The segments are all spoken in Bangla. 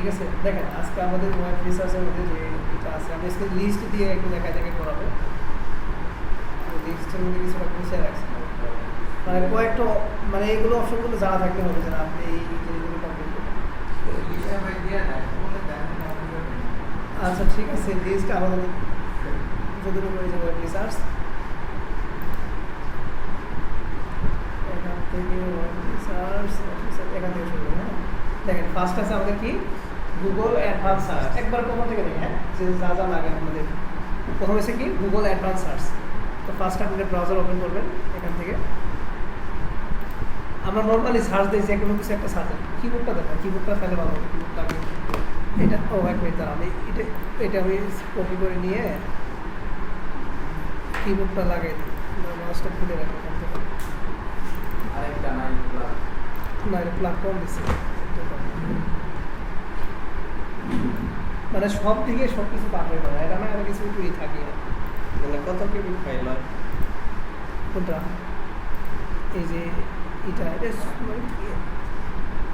ঠিক আছে। দেখেন আজকে আমাদের ওয়েব রিসার্চের মধ্যে যে এটা আছে আমি আজকে লিস্ট দিয়ে একটু দেখা দেখে করাবো। লিস্টের মধ্যে কিছুটা গুছিয়ে রাখছি, মানে কয়েকটা, মানে এইগুলো অপশনগুলো জানা থাকতে হবে যেন আপনি এই জিনিসগুলো কমপ্লিট করবেন। আচ্ছা ঠিক আছে, লিস্ট আমাদের যতটুকু হয়ে যাবে ওয়েব রিসার্চ, এখান থেকে ওয়েব রিসার্চ এখান থেকে শুরু করবো। হ্যাঁ দেখেন ফার্স্ট আছে আমাদের কি গুগল অ্যাডভান্স সার্চ। একবার প্রথম থেকে দেখেন হ্যাঁ, যে যা যা লাগে আমাদের। প্রথম হচ্ছে কি গুগল অ্যাডভান্স সার্চ। তো ফার্স্ট আপনি ব্রাউজার ওপেন করবেন, এখান থেকে আমরা নর্মালি সার্চ দিই যে কোনো কিছু একটা সার্চ দিই। কিবোর্ডটা দেখেন, কিবোর্ডটা ফেলে ভালো হবে। কিবোর্ডটা আমি এটা এক মিনিট দাঁড়া, আমি এটা আমি কপি করে নিয়ে কিবোর্ডটা লাগিয়ে দিই। মাউসটা খুলে রাখি এখান থেকে। আরেকটা নাই প্লাগ, না এটা প্লাগ কম দিচ্ছে, মানে সব দিকে সব কিছু পার হয়ে যাবে। এটা না আর কিছু একটুই থাকি না। মানে কত কেবি ফাইল হয়? কোনটা? এই যে এটা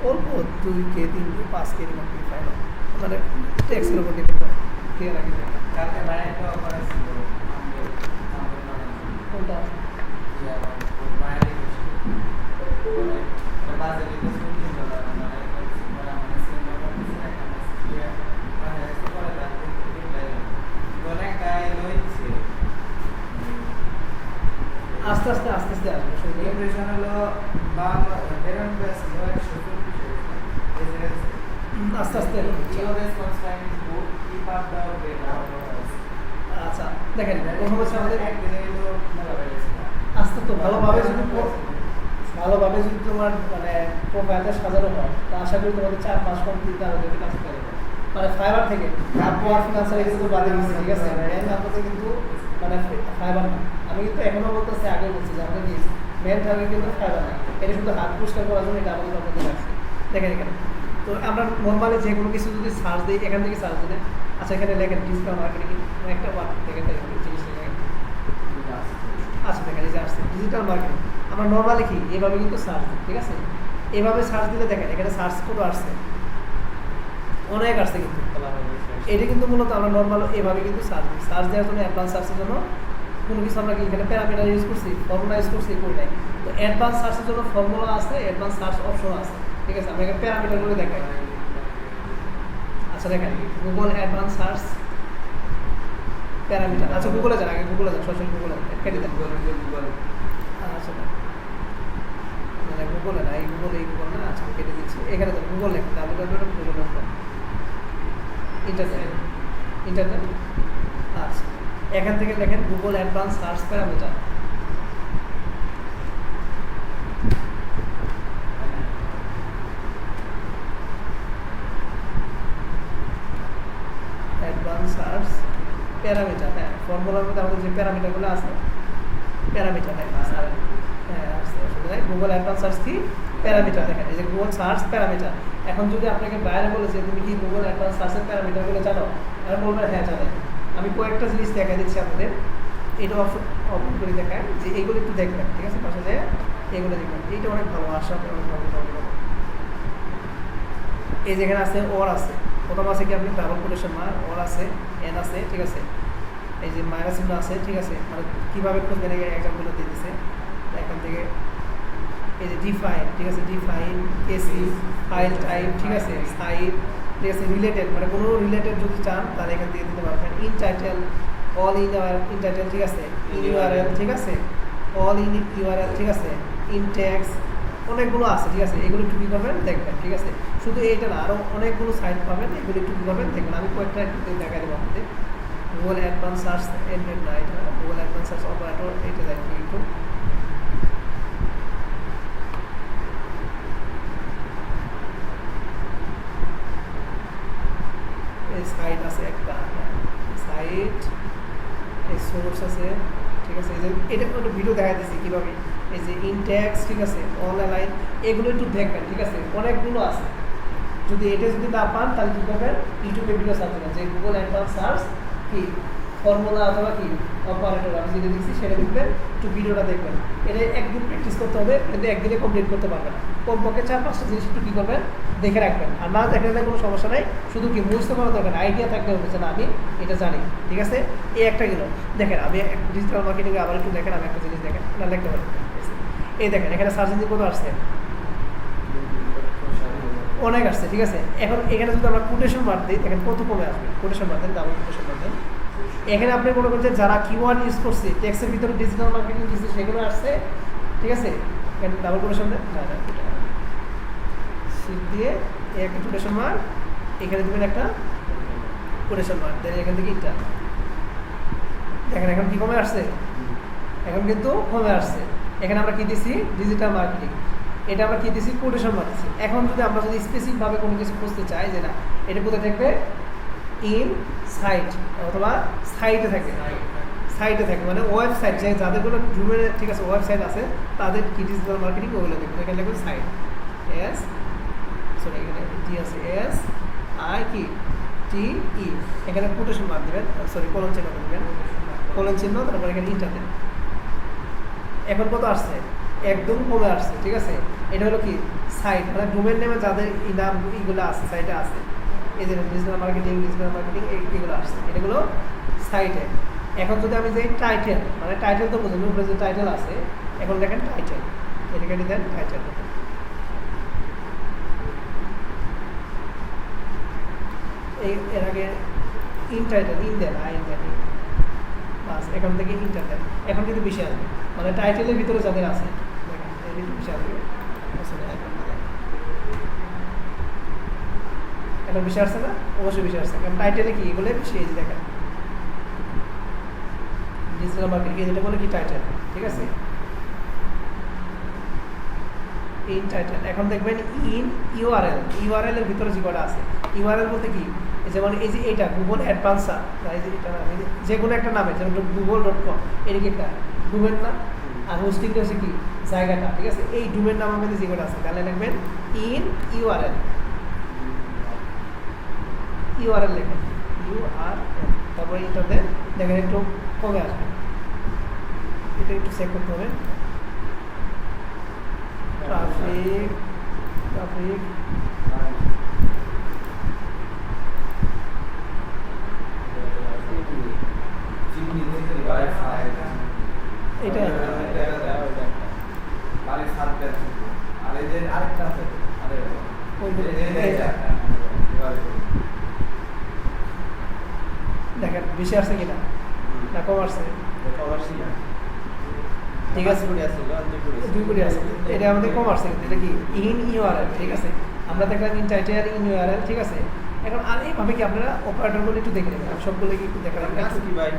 অল্প 2K 3K 5K মতো ফাইল, মানে টেক্সটের উপর ডিপেন্ড করে। ক্লিয়ার আগে কালকে ভাই একটা অফার আছে তো আমাদের কোনটা? ইয়া বাইরে মানে বাজে রিকোয়েস্ট করতে বলা মানে মানে সেন্ড করতে একটা মেসেজ দিয়ে মানে এসে করে দাঁড়িয়ে রিপ্লাই বলে গাই লইছে। আস্তে আস্তে আসবে। ইমপ্রেশন হলো বাম বেরন বেস লো 140 আস্তে আস্তে Jio response time is good, keep up the rate. আচ্ছা দেখেন প্রথম হচ্ছে আমাদের একদিনে হলো মেগাবাইট আস্তে তো ভালোভাবে যদি তোমার মানে প্রোফাইলটা সাজানো হয়, তা আশা করি তোমাদের 4-5 কমপ্লিট আর যদি কাজ করে মানে ফাইবার থেকে আপওয়ার্ক ফ্রিল্যান্সারে কিন্তু বাদে দিচ্ছে। ঠিক আছে, মেন আমাদের কিন্তু মানে ফাইবার না। আমি কিন্তু এখনো বলতেছি, আগে বলছি যে আমাদের মেন টার্গেট কিন্তু ফাইবার না। এটা শুধু হাত পুরস্কার করার জন্য এটা আমাদের আপনাদের রাখছে। দেখেন এখানে তো আমরা নর্মালি যে কোনো কিছু যদি সার্চ দিই, এখান থেকে সার্চ দিলে আচ্ছা এখানে লেখেন ডিজিটাল মার্কেটিং একটা ওয়ার্ড দেখেন, জিনিস লেখেন। আচ্ছা দেখেন এই যে আসছে ডিজিটাল মার্কেটিং। আমরা নর্মালি কি এভাবে কিন্তু সার্চ দিই। ঠিক আছে, এভাবে সার্চ দিলে দেখেন এখানে সার্চ কোড আসছে, অনেক আসছে কিন্তু। এটা কিন্তু মূলত আমরা নর্মাল এভাবে কিন্তু সার্চ দিই। সার্চ দেওয়ার জন্য অ্যাডভান্স সার্চের জন্য কোনো কিছু আমরা কি এখানে প্যারামিটার ইউজ করছি, ফর্মুলা ইউজ করছি, করি নাই। তো অ্যাডভান্স সার্চের জন্য ফর্মুলা আছে, অ্যাডভান্স সার্চ অপশন আছে। ঠিক আছে, আমরা এখানে প্যারামিটারগুলো দেখাই। আচ্ছা দেখেন গুগল অ্যাডভান্স সার্চ প্যারামিটার। আচ্ছা গুগলে যান, আগে গুগলে যান, সরাসরি গুগলে কেটে দেন। আচ্ছা মানে গুগলে না, এই গুগল না। আচ্ছা কেটে দিচ্ছি, এখানে যান গুগল লেখেন, www.google.com ইন্টারনেট। আচ্ছা এখান থেকে লেখেন Google advance search parameter. Advance search parameter. হ্যাঁ ফর্মুলার মধ্যে আমাদের যে প্যারামিটারগুলো আছে, প্যারামিটার হ্যাঁ আসছে আসলে গুগল অ্যাডভান্স সার্চ কি প্যারামিটার। দেখেন এই যে গুগল সার্চ প্যারামিটার। এখন যদি আপনাকে বাইরে বলে যে তুমি কি গুগল অ্যাডভান্স সার্চের প্যারামিটারগুলো জানো, আর বলবেন হ্যাঁ জানেন। আমি কয়েকটা জিনিস দেখা দিচ্ছি আপনাদের, এটা অপশন করে দেখায় যে এইগুলো একটু দেখবেন। ঠিক আছে, পাশে যে এগুলো দেখবেন, এইটা অনেক ভালো আশা অনেক ভালো। এই যেখানে আছে ওর আছে, প্রথম আছে কি আপনি ডাবল কোটেশন মার্ক, ওর আছে, এন আছে। ঠিক আছে, এই যে মাইনাস চিহ্ন আছে। ঠিক আছে, মানে কীভাবে খুঁজবেন এই এক্সাম্পল দিয়ে দিচ্ছে। এখান থেকে এই যে ডিফাইন। ঠিক আছে, ডিফাইন এসি ফাইল টাইপ। ঠিক আছে, সাইট। ঠিক আছে, রিলেটেড মানে কোনো রিলেটেড যদি চান তাহলে এখান থেকে দিতে পারবেন। In title, all in title. ঠিক আছে, ইন ইউআরএল। ঠিক আছে, অল ইন ইউআরএল। ঠিক আছে, ইন ট্যাক্স, অনেকগুলো আছে। ঠিক আছে, এগুলো একটু কী করবেন দেখবেন। ঠিক আছে, শুধু এইটা না, আরও অনেকগুলো সাইট পাবেন, এগুলো একটু কী করবেন দেখবেন। আমি কয়েকটা একটু দেখা দেবো আপনাদের। গুগল অ্যাডভান্স সার্চ এন্ড্রয়েড না, এটা গুগল অ্যাডভান্স সার্চ অপারেটর, এইটা দেখবেন একটু। এই সাইট আছে একটা, সাইট, এই সোর্স আছে। ঠিক আছে, এই যে এটা একটা ভিডিও দেখা দিচ্ছি কীভাবে, এই যে ইনট্যাক্স। ঠিক আছে, অনলাইন, এগুলো একটু দেখবেন। ঠিক আছে, অনেকগুলো আছে। যদি এটা যদি না পান তাহলে কী করবেন, ইউটিউবে ভিডিও সার্চ করবেন যে গুগল অ্যাডভান্স সার্চ কি ফর্মুলা অথবা কি অপারেটর আমি যেটা দিচ্ছি সেটা দেখবেন, একটু ভিডিওটা দেখবেন। এটা একদিন প্র্যাকটিস করতে হবে, কিন্তু একদিনে কমপ্লিট করতে পারবেন না। কমপক্ষে 4-5টা জিনিস একটু কী করবেন, দেখে রাখবেন। আর না দেখে রাখলে কোনো সমস্যা নেই, শুধু কি বুঝতে পারা দরকার, আইডিয়া থাকলে হবে যে না আমি এটা জানি, ঠিক আছে। এই একটা গেল। দেখেন আমি ডিজিটাল মার্কেটিংয়ে আবার একটু দেখেন, আমি একটা জিনিস দেখেন না লিখতে পারি। এই দেখেন এখানে সার্চ ইঞ্জিন কত আসছে, অনেক আসছে, ঠিক আছে। এখন এখানে যদি আমরা কোটেশন মার্ক দিই, দেখেন কত কমে আসবে। কোটেশন মার্ক দেন, ডাবল কোটেশন মার্ক দেন। এখানে আপনি মনে করছেন যারা কিওয়ার্ড ইউজ করছে, টেক্সটের ভিতরে ডিজিটাল মার্কেটিং দিচ্ছে, সেগুলো আসছে, ঠিক আছে। এখানে ডাবল কোটেশন দেন, না শিফট দিয়ে একটা কোটেশন মার্ক, এখানে দেবেন একটা কোটেশন মার্ক দেন, এখান থেকে এটা দেখেন এখন কি কমে আসছে, এখন কিন্তু কমে আসছে। এখানে আমরা কি দিছি, ডিজিটাল মার্কেটিং, এটা আমরা কি দিছি, কোটেশন মার্ক দিছি। এখন যদি আমরা যদি স্পেসিফিকভাবে কোনো কিছু খুঁজতে চাই যে না এটা কোথায় থাকবে, ইন সাইট অথবা সাইটে থাকে, সাইটে থাকে মানে ওয়েবসাইট, যে যাদেরগুলো ডোমেন, ঠিক আছে, ওয়েবসাইট আছে তাদের কি ডিজিটাল মার্কেটিং ওগুলো দেখবেন। এখানে লিখবেন সাইট, এস সরি এখানে টি আছে, এস আই কি টি ই, এখানে কোটেশন মার্ক দেবেন, সরি কলন চিহ্ন দেবেন, কলন চিহ্ন, তারপর এখানে ইন্টার দেন। এখন কত আসছে, একদম কমে আসছে, ঠিক আছে। এটা হলো কি সাইট, মানে ডোমেন নেমে যাদের নাম এইগুলো আছে সাইটে আছে, এই যে ডিজিটাল মার্কেটিং এইগুলো আসছে, এগুলো সাইটে। এখন যদি আমি যাই টাইটেল, মানে টাইটেল তো বুঝুন, উপরে যে টাইটেল আছে, এখন দেখেন টাইটেল, এটাকে দেন টাইটেল। এর আগে in title, in then, I then, বাস এখান থেকে ইন্টার দেন। এখন কিন্তু বেশি আসবে, মানে টাইটেলের ভিতরে যাদের আছে দেখেন এর বেশি আসবে, এখন বেশি আসছে না, অবশ্যই বেশি আসছে, কারণ টাইটেলে কি এগুলো বেশি, এই যে দেখেন ডিজিটাল মার্কেটিং, যেটা বলে কি টাইটেল, ঠিক আছে, ইন টাইটেল। এখন দেখবেন ইন ইউআরএল, ইউআরএল এর ভিতরে যে কটা আছে, ইউআরএল বলতে কি, যেমন এই যে এটা গুগল অ্যাডভান্সার, এই যে এটা যে কোনো একটা নামে, যেমন google.com, এটা কি একটা ডোমেন না, আর হোস্টিংটা হচ্ছে কি জায়গাটা, ঠিক আছে। এই ডোমেন নাম আমাদের যে কটা আছে, তাহলে লিখবেন ইন ইউআরএল, ইউআরএল লেখেন, ইউআরএল, তারপরে এটা দেন, দেখেন একটু কমে আসবে, এটা একটু চেক করতে হবে। ট্রাফিক এটা দেখেন বেশি আসছে কিনা, না কম আসছে, ঠিক আছে, 2 কোটি আছে, এটা আমাদের কম আসছে, কিন্তু এটা কি ইন ইউআরএল, ঠিক আছে। আমরা দেখলাম ইন টাইটেল, ইন ইউআরএল, ঠিক আছে। এখন আর এইভাবে কি আপনারা অপারেটরগুলো একটু দেখে নেবেন, সবগুলো কি একটু দেখা রাখবেন কি ভাই,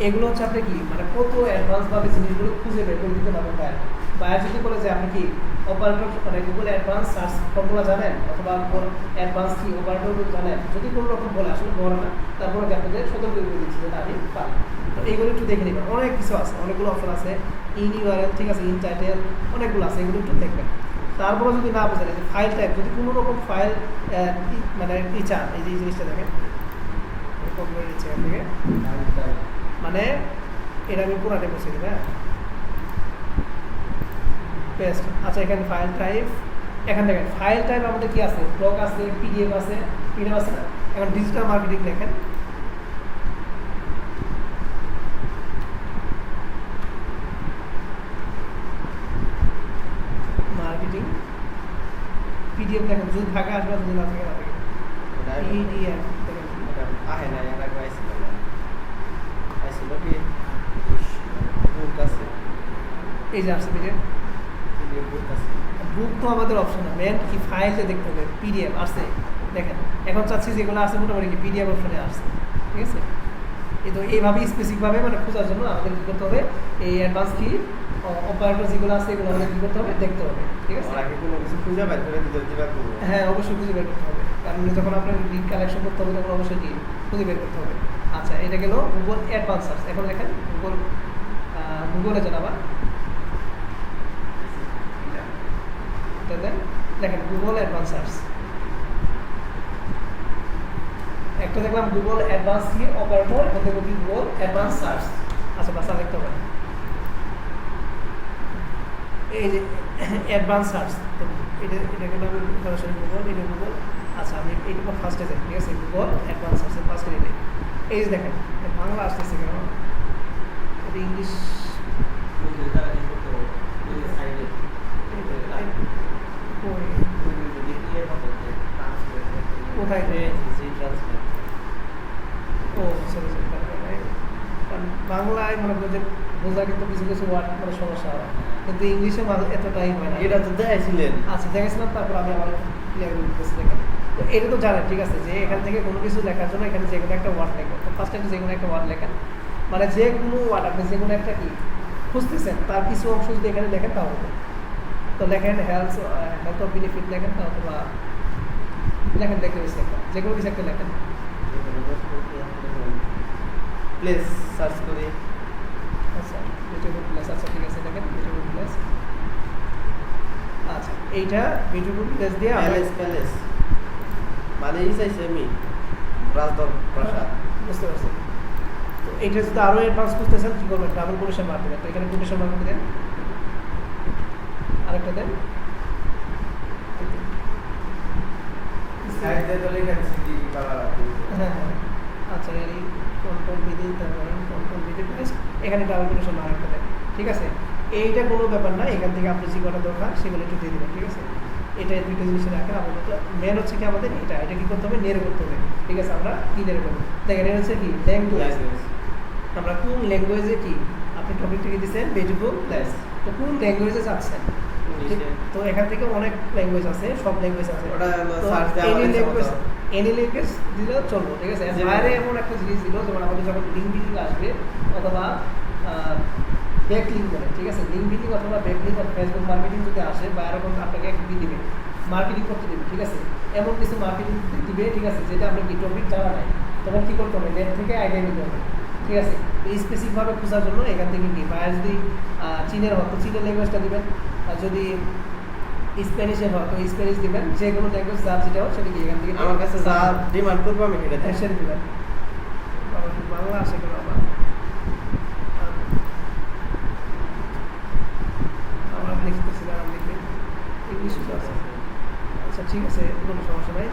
এগুলো হচ্ছে আপনি কি মানে কত অ্যাডভান্সভাবে জিনিসগুলো খুঁজে বের করে দিতে পারবেন। বায়ার যদি বলে যে আপনি কি অপারেটর মানে গুগল অ্যাডভান্স সার্চ ফর্মুলা জানেন, অথবা অ্যাডভান্স কি অপারেটর জানেন, যদি কোনো রকম বলে, আসলে বলে না, তারপরে আপনাদের সতর্ক করে দিচ্ছি যে আপনি পারেন। তো এইগুলো একটু দেখে নেবেন, অনেক কিছু আছে, অনেকগুলো অপশন আছে, ইন ইউআরএল, ঠিক আছে, ইন টাইটেল, অনেকগুলো আছে, এগুলো একটু দেখবেন। তারপরে যদি না বোঝেন, যে ফাইল টাইপ, যদি কোনো রকম ফাইল মানে চান, এই যে এই জিনিসটা দেখেন, থেকে মানে এটা আমি পুরাটে বসে দিই, হ্যাঁ পেস্ট। আচ্ছা এখানে ফাইল টাইপ, এখান দেখেন ফাইল টাইপ আমাদের কি আছে, ব্লগ আছে, পিডিএফ আছে, না। এখন ডিজিটাল মার্কেটিং দেখেন, মার্কেটিং পিডিএফ দেখেন, যদি থাকে আসবে, যদি না থাকে না থাকে, পিডিএফ দেখেন আহে না, এর আগে আইছিল কি বুক আছে, এই যে আসছে পিডিএফ, বুক আছে, বুক তো আমাদের অপশন না, মেন কি ফাইলটা দেখতে হবে, পিডিএফ আসছে দেখেন। এখন চাচ্ছি যেগুলো আছে মোটামুটি কি পিডিএফ অপশনে আসছে, ঠিক আছে। এই তো এইভাবে স্পেসিফিকভাবে মানে খোঁজার জন্য আমাদের কী করতে হবে, এই অ্যাডভান্স কি অপারেটর যেগুলো আছে এগুলো আমাদের কী করতে হবে, দেখতে হবে, ঠিক আছে। আগে কোনো কিছু খুঁজে বের করে দিতে হবে, হ্যাঁ অবশ্যই খুঁজে বের করতে হবে, কারণ যখন আপনার লিড কালেকশন করতে হবে তখন অবশ্যই কি খুঁজে বের করতে হবে। আচ্ছা এটা গেল গুগল অ্যাডভান্স সার্চ। এখন দেখেন গুগলে যান আবার, দেন দেখেন গুগল অ্যাডভান্স সার্চ, একটা দেখলাম গুগল অ্যাডভান্স কি অপারেটর, এখন দেখবো কি গুগল অ্যাডভান্স সার্চ। আচ্ছা বাস আরেকটা হবে এই যে অ্যাডভান্স সার্চ, এটাকে আমি সরাসরি গুগল, এটা গুগল। আচ্ছা আমি এইটুকু ফার্স্টে যাই, ঠিক আছে, গুগল অ্যাডভান্স সার্চের ফার্স্টে এটাই। এই যে দেখেন বাংলা আসতেছে কেন, এটা ইংলিশ কোথায় ও সরি সরি, কারণ বাংলায় মনে করো যে বোঝা কিন্তু কিছু কিছু ওয়ার্ড মানে সমস্যা হয়, কিন্তু ইংলিশে এতটাই হয় না। এটা তো দেখাইছিলেন। আচ্ছা দেখেছিলাম, তারপর আমি আমার ক্লিয়ার করে দিতেছি। দেখেন তো এটা তো জানেন, ঠিক আছে, যে এখান থেকে কোনো কিছু লেখার জন্য এখানে যে কোনো একটা ওয়ার্ড লেখেন, তো ফার্স্ট একটা যে কোনো একটা ওয়ার্ড লেখেন, মানে যে কোনো ওয়ার্ড আপনি যে কোনো একটা কি খুঁজতেছেন তার কিছু অংশ যদি এখানে লেখেন তাহলে তো লেখেন হেলথ অফ বেনিফিট লেখেন, তা অথবা লেখেন দেখে একটা যে কোনো কিছু একটা লেখেন। প্লেস সার্চ করে আচ্ছা বিউটিফুল প্লেস, আচ্ছা ঠিক আছে দেখেন বিউটিফুল প্লেস। আচ্ছা এইটা বিউটিফুল প্লেস দিয়ে প্যালেস প্যালেস মানে এই চাইছি আমি রাজদর প্রাসাদ। বুঝতে পারছি। তো এইটা যদি আরও অ্যাডভান্স করতেছেন কী করবেন, ডাবল কোটেশন মার্ক দেবেন। তো এখানে কোটেশন মার্ক দেন, আরেকটা দেন, সাইড দিয়ে তো লেখা আছে কি কালার আছে। হ্যাঁ হ্যাঁ আচ্ছা এই কন্ট্রোল বিধি, তারপরে কন্ট্রোল বিধি প্লাস এখানে ডাবল কোটেশন মার্ক একটা দেন, ঠিক আছে। এইটা কোনো ব্যাপার না, এখান থেকে আপনি যে কটা দরকার সেগুলো একটু দিয়ে দেবেন, ঠিক আছে। এটা দুটো জিনিস রাখেন আপাতত। মেন হচ্ছে কি আমাদের এটা কি করতে হবে, নেড়ে করতে হবে, ঠিক আছে। আমরা কি নেড়ে করবো দেখেন, এটা হচ্ছে কি ল্যাঙ্গুয়েজ, আমরা কোন ল্যাঙ্গুয়েজে কি আপনি টপিকটাকে দিচ্ছেন বিউটিফুল প্লেস, তো কোন ল্যাঙ্গুয়েজে যাচ্ছেন, তো এখান থেকে অনেক ল্যাঙ্গুয়েজ আছে, সব ল্যাঙ্গুয়েজ আছে, ওটা সার্চ দিয়ে এনি ল্যাঙ্গুয়েজ দিলেও চলবে, ঠিক আছে। বাইরে এমন একটা জিনিস দিল, যেমন আমাদের যখন লিঙ্ক বিল্ডিং আসবে অথবা ব্যাক লিঙ্ক বলে, ঠিক আছে, লিঙ্ক বিল্ডিং অথবা ব্যাক লিঙ্ক অথবা ফেসবুক মার্কেটিং যদি আসে, বাইরে কিন্তু আপনাকে একটা কি দিবে, মার্কেটিং করতে দিবে, ঠিক আছে। এমন কিছু মার্কেটিং দিবে, ঠিক আছে, যেটা আপনি কি টপিক জানা নাই, তখন কী করতে হবে, নেট থেকে আইডিয়া নিতে হবে, ঠিক আছে। এই স্পেসিফিকভাবে খোঁজার জন্য এখান থেকে কি বাইরে যদি চীনের হয় তো চীনের ল্যাঙ্গুয়েজটা দিবেন, আর যদি স্প্যানিশের হয় তো স্প্যানিশ দিবেন, যে কোনো ল্যাঙ্গুয়েজ যার যেটা হয় সেটা কি এখান থেকে আমার কাছে যা ডিমান্ড করবো আমি সেটা দেব। সেটা দিবেন। আমার কি বাংলা আসে কেন আমার আমার লিখতেছি না, আমি লিখি ইংলিশ আছে। আচ্ছা ঠিক আছে, কোনো সমস্যা নাই।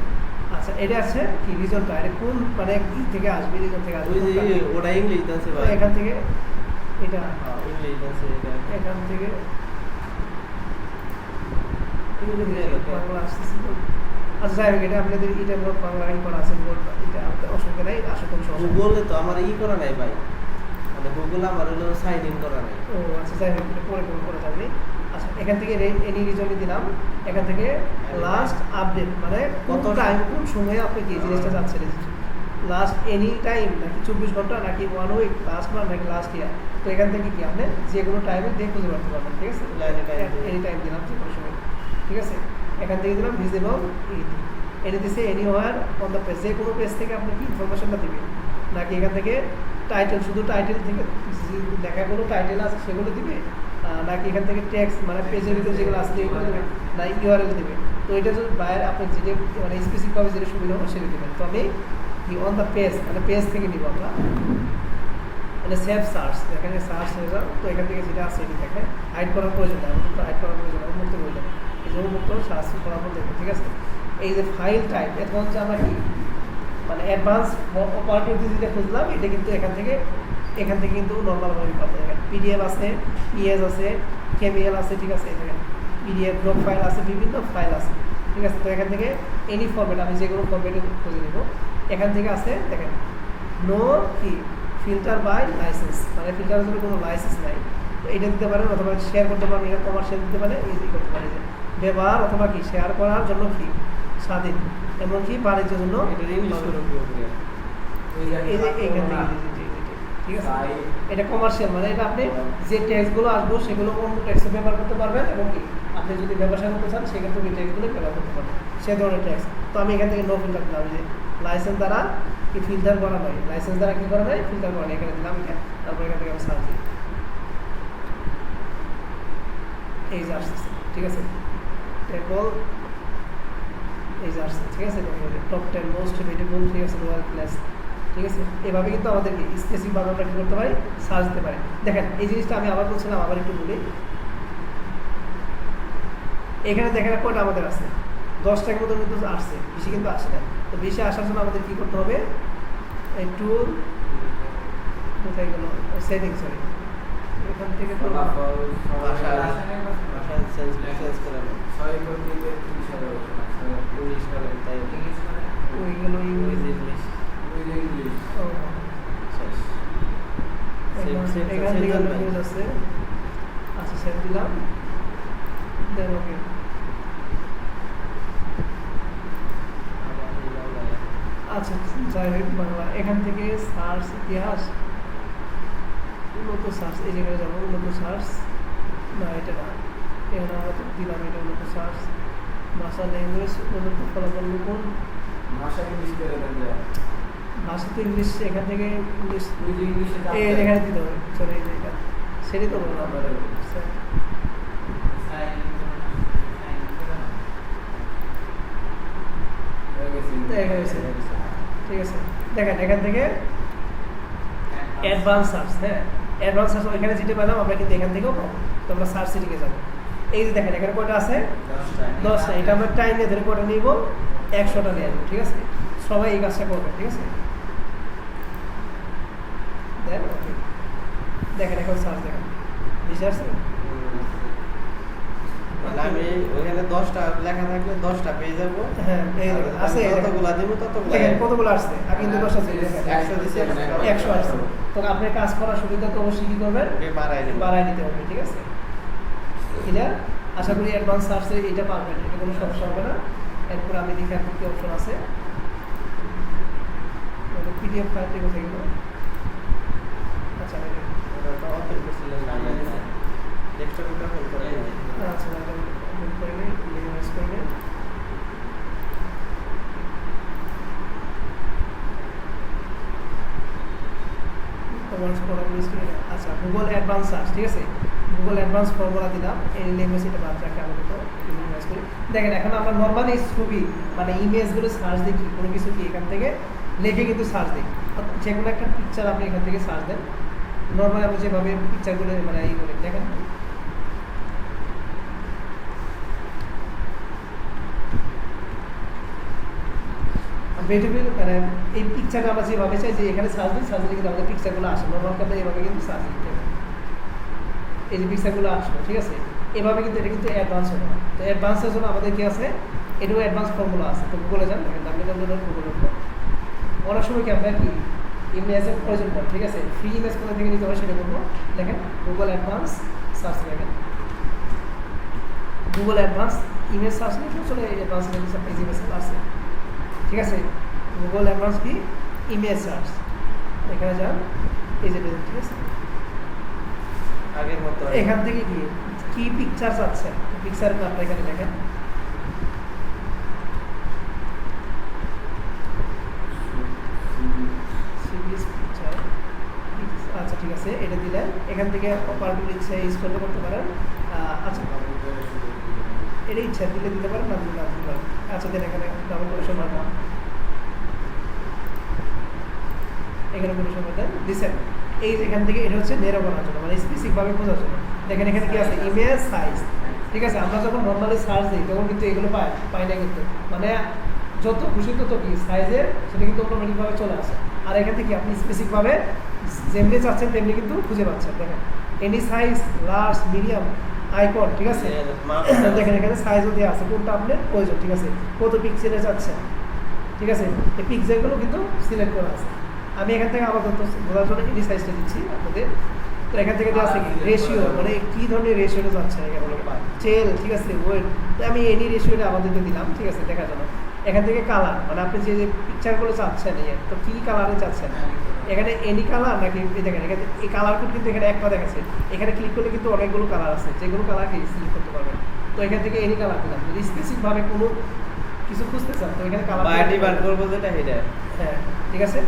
আচ্ছা এটা আছে কি রিজনটা, এটা কোন মানে ই থেকে আসবে, রিজন থেকে আসবে, ওই যে ওটা ইংলিশ আছে তো ভাই। এখান থেকে এটা ইংলিশ আছে এটা। এখান থেকে ইংলিশ বাংলা আসতেছে তো। আচ্ছা যাই হোক, এটা আপনাদের এটা বাংলা ই করা আছে, এটা আপনাদের অসুবিধা নাই, আসলে কোনো সমস্যা নেই। গুগলে তো আমার ই করা নাই ভাই, মানে গুগল আমার হলো সাইন ইন করা নাই। ও আচ্ছা যাই হোক, এটা পরে করে থাকবে। আচ্ছা এখান থেকে এনি রিজনে দিলাম, এখান থেকে লাস্ট আপডেট মানে কত টাইম কোন সময়ে আপনি কি জিনিসটা যাচ্ছেন, লাস্ট এনি টাইম নাকি 24 ঘন্টা নাকি 1 উইক, লাস্ট মান্থ নাকি লাস্ট ইয়ার, তো এখান থেকে কি আপনি যে কোনো টাইমে দিয়ে খুঁজে পারতে পারবেন, ঠিক আছে। এনি টাইম দিলাম, যে কোনো সময়, ঠিক আছে। এখান থেকে দিলাম ভিজিবল এনে দিছে এনিওয়ার অন দ্য পেজ, যে কোনো পেজ থেকে আপনি কি ইনফরমেশনটা দিবেন, নাকি এখান থেকে টাইটেল শুধু টাইটেল থেকে লেখাগুলো টাইটেল আছে সেগুলো দিবে, নাকি এখান থেকে টেক্সট মানে পেজের ভিতরে যেগুলো আছে এগুলো দেবে, না ইউআরএল দেবে। তো এটা যদি বাইরে আপনি যেটা মানে স্পেসিফিকভাবে যেটা সুবিধা হবে সেটা দেবেন। তো আমি কি অন দ্য পেজ মানে পেজ থেকে নিব আমরা, মানে সেভ সার্চ, এখানে সার্চ হয়ে যাও, তো এখান থেকে যেটা আছে এটা দেখেন হাইড করার প্রয়োজন নেই, কিন্তু হাইড করার প্রয়োজন নেই, মুক্ত প্রয়োজন, এই জন্য মুক্ত সার্চ করার পর দেখবেন, ঠিক আছে। এই যে ফাইল টাইপ, এখন হচ্ছে আমরা কি মানে অ্যাডভান্স অপারেটর যেটা খুঁজলাম, এটা কিন্তু এখান থেকে কিন্তু নর্মালভাবে পাবো। দেখেন পিডিএফ আছে, পিএস আছে, কেমিএল আছে, ঠিক আছে, দেখেন পিডিএফ ড্রপ ফাইল আছে, বিভিন্ন ফাইল আছে, ঠিক আছে। তো এখান থেকে এনি ফরম্যাট আমি যে কোনো ফরম্যাটে খুঁজে নেব, এখান থেকে আছে দেখেন নো কি ফিল্টার বাই লাইসেন্স, মানে ফিল্টারের জন্য কোনো লাইসেন্স নাই, তো এটা দিতে পারেন, অথবা শেয়ার করতে পারেন, এটা কমার্শিয়াল দিতে পারেন, এই করতে পারেন যে ব্যবহার অথবা কি শেয়ার করার জন্য কি স্বাধীন, এমনকি বাণিজ্যের জন্য এটা ইংলিশ করে ঠিক আছে। এটা কমার্শিয়াল মানে এটা আপনি যে ট্যাক্সগুলো আসবো সেগুলো অন্য ট্যাক্সে ব্যবহার করতে পারবেন, এবং কি আপনি যদি ব্যবসা করতে চান সেক্ষেত্রে ওই ট্যাক্সগুলো ব্যবহার করতে পারবেন, সে ধরনের ট্যাক্স। তো আমি এখান থেকে নো ফিল্টার দিলাম, যে লাইসেন্স দ্বারা কি ফিল্টার করা নয়, লাইসেন্স দ্বারা কি করা নয়, ফিল্টার করা নয়, এখানে দিলাম এটা। তারপর এখান থেকে আমি সার্চ দিই, এই যে আসতেছে, ঠিক আছে। টেবল এই যে আসছে, ঠিক আছে, টপ 10 মোস্ট বিউটিফুল, ঠিক আছে, রয়্যাল প্লেস, ঠিক আছে। এভাবে কিন্তু আমাদেরকে স্পেসিফিকভাবে আমরা কী করতে পারি, সার্চ দিতে পারি। দেখেন এই জিনিসটা আমি আবার বলছিলাম, আবার একটু বলি। এখানে দেখেন কয়টা আমাদের আছে, 10টার মতো কিন্তু আসছে, বেশি কিন্তু আসে না। তো বেশি আসার জন্য আমাদের কী করতে হবে, একটু কোথায় গেল সেটিং, সরি, এখান থেকে তো ওই গেল ইংলিশ, ও এখান থেকে নিউজ আছে, আচ্ছা সেভ দিলাম, দেন ওকে। আচ্ছা যাই হোক, বাংলা এখান থেকে সার্চ ইতিহাস, উন্নত সার্চ, এই জায়গায় যাবো, উন্নত সার্চ, না এটা না, এখানে আমরা দিলাম এটা উন্নত সার্চ, ভাষা ল্যাঙ্গুয়েজ, উন্নত ফলাফল লিখুন, ভাষা তো ইংলিশ, এখান থেকে ইংলিশ এখানে দিতে হবে, সরি এটা সেটাই তো বললাম। ঠিক আছে, দেখেন এখান থেকে অ্যাডভান্স সার্চ, হ্যাঁ অ্যাডভান্স সার্চ, এখানে যেটা পেলাম আমরা কিন্তু এখান থেকেও পাবো। তো আমরা সার্চ সিটিংয়ে যাবো, এই যে দেখেন এখানে কয়টা আছে, 10টা। এটা আমরা টাইম নিয়ে ধরে কয়টা নিব, 100টা নিয়ে আসবো, ঠিক আছে। সবাই এই কাজটা করবে, ঠিক আছে। দেখেন এখন সার্চ দেখেন, বুঝতে পারছেন? মানে আমি ওখানে 10টা লেখা থাকলে 10টা পেয়ে যাবো। হ্যাঁ আছে, যতগুলা দিব ততগুলা। দেখেন কতগুলো আসছে, আগে কিন্তু 10 আছে, 100 দিছে, 100 আসছে। তো আপনার কাজ করার সুবিধা তো অবশ্যই কি করবেন, বাড়াই দিতে হবে, ঠিক আছে। ক্লিয়ার? আশা করি অ্যাডভান্স সার্চে এটা পারবেন, এটা কোনো সমস্যা হবে না। এরপর আমি দেখি আর কি অপশন আছে, পিডিএফ ফাইলটি কোথায় গেল, আচ্ছা ওটা ওপেন করছিলেন না, ডেস্কটপটা ওপেন করে আচ্ছা ওপেন করে নিই, মিনিমাইজ করে নিই। আচ্ছা গুগল অ্যাডভান্স সার্চ, ঠিক আছে, গুগল অ্যাডভান্স ফর্মুলা দিলাম, এই ল্যাঙ্গুয়েজ এটা বাদ রাখে আমাদের তো মিনিমাইজ করি। দেখেন এখন আমরা নর্মালি ছবি মানে ইমেজগুলো সার্চ দিই, কোনো কিছু কি এখান থেকে লিখে কিন্তু সার্চ দিই, যে কোনো একটা পিকচার আপনি এখান থেকে সার্চ দেন। নর্মালি আমরা যেভাবে পিকচারগুলো মানে এই করি, দেখেন বেটিফিল মানে এই পিকচারটা আমরা যেভাবে চাই যে এখানে সার্চ দিই, সার্চ দিলে কিন্তু আমাদের পিকচারগুলো আসে। নর্মাল করলে এভাবে কিন্তু সার্চ দিতে হবে, এই যে পিকচারগুলো আসলো, ঠিক আছে। এভাবে কিন্তু এটা কিন্তু অ্যাডভান্স হবে না। তো অ্যাডভান্সের জন্য আমাদের কি আছে, এটাও অ্যাডভান্স ফর্মুলা আছে। তো গুগলে যান, দেখেন www.google.com। অনেক সময় কি আপনার কি ইমেজের প্রয়োজন পড়ে, ঠিক আছে, ফ্রি ইমেজ কোথা থেকে নিতে হয় সেটা বলবো। দেখেন গুগল অ্যাডভান্স সার্চ, দেখেন গুগল অ্যাডভান্স ইমেজ সার্চ লিখে চলে অ্যাডভান্স ইমেজ আসছে, ঠিক আছে। গুগল অ্যাডভান্স কি ইমেজ সার্চ, এখানে যান, এই যে ঠিক আছে। আগের মতো এখান থেকে কি পিকচার চাচ্ছেন, পিকচার আপনার এখানে দেখেন, সিরিজ পিকচার, আচ্ছা ঠিক আছে, এটা দিলেন। এখান থেকে পারগুলো ইচ্ছা স্ক্রল করতে পারেন। আচ্ছা এটা ইচ্ছা দিলে দিতে পারেন, না দিতে পারেন। আচ্ছা দেন এখানে ডাবল কোটেশন মার্ক, এখানে কোটেশন মার্ক দেন, দিচ্ছেন। এই এখান থেকে এটা হচ্ছে নেরো করার জন্য, মানে স্পেসিফিকভাবে বোঝার জন্য। দেখেন এখানে কি আছে, ইমেজ সাইজ, ঠিক আছে। আমরা যখন নর্মালি সার্চ দিই তখন কিন্তু এগুলো পাই না, কিন্তু মানে যত খুশি তত কি সাইজের সেটা কিন্তু অটোমেটিকভাবে চলে আসে। আর এখান থেকে আপনি স্পেসিফিকভাবে যেমনি চাচ্ছেন তেমনি কিন্তু খুঁজে পাচ্ছেন। দেখেন any size, large, medium, icon, ঠিক আছে। দেখেন এখানে সাইজও দেওয়া আছে, কোনটা আপনার প্রয়োজন, ঠিক আছে, কত পিক্সেলে চাচ্ছেন, ঠিক আছে। এই পিক্সেলগুলো কিন্তু সিলেক্ট করা আছে। আমি এখান থেকে আপাতত বোঝার জন্য এনি সাইজটা দিচ্ছি আপনাদের। তো এখান থেকে দেওয়া আছে কি রেশিও, মানে কী ধরনের রেশিওটা চাচ্ছেন এখানে, চেল, ঠিক আছে, ওয়েট। তো আমি এনি রেশিওটা আমাদের দিলাম, ঠিক আছে, দেখার জন্য। এখান থেকে কালার, মানে আপনি যে পিকচারগুলো চাচ্ছেন, তো কী কালারে চাচ্ছেন, এখানে এনি কালার নাকি দেখেন এখানে এই কালার কোড কিন্তু এখানে একটা দেখাচ্ছে। এখানে ক্লিক করলে কিন্তু অনেকগুলো কালার আছে, যেগুলো কালারকে সিলেক্ট করতে পারবেন। তো এখান থেকে এনি কালার দিলাম। যদি স্পেসিফিকভাবে কোনো কিছু খুঁজতে চান তো এখানে কালার বার করবো, যেটা এটা, হ্যাঁ ঠিক আছে।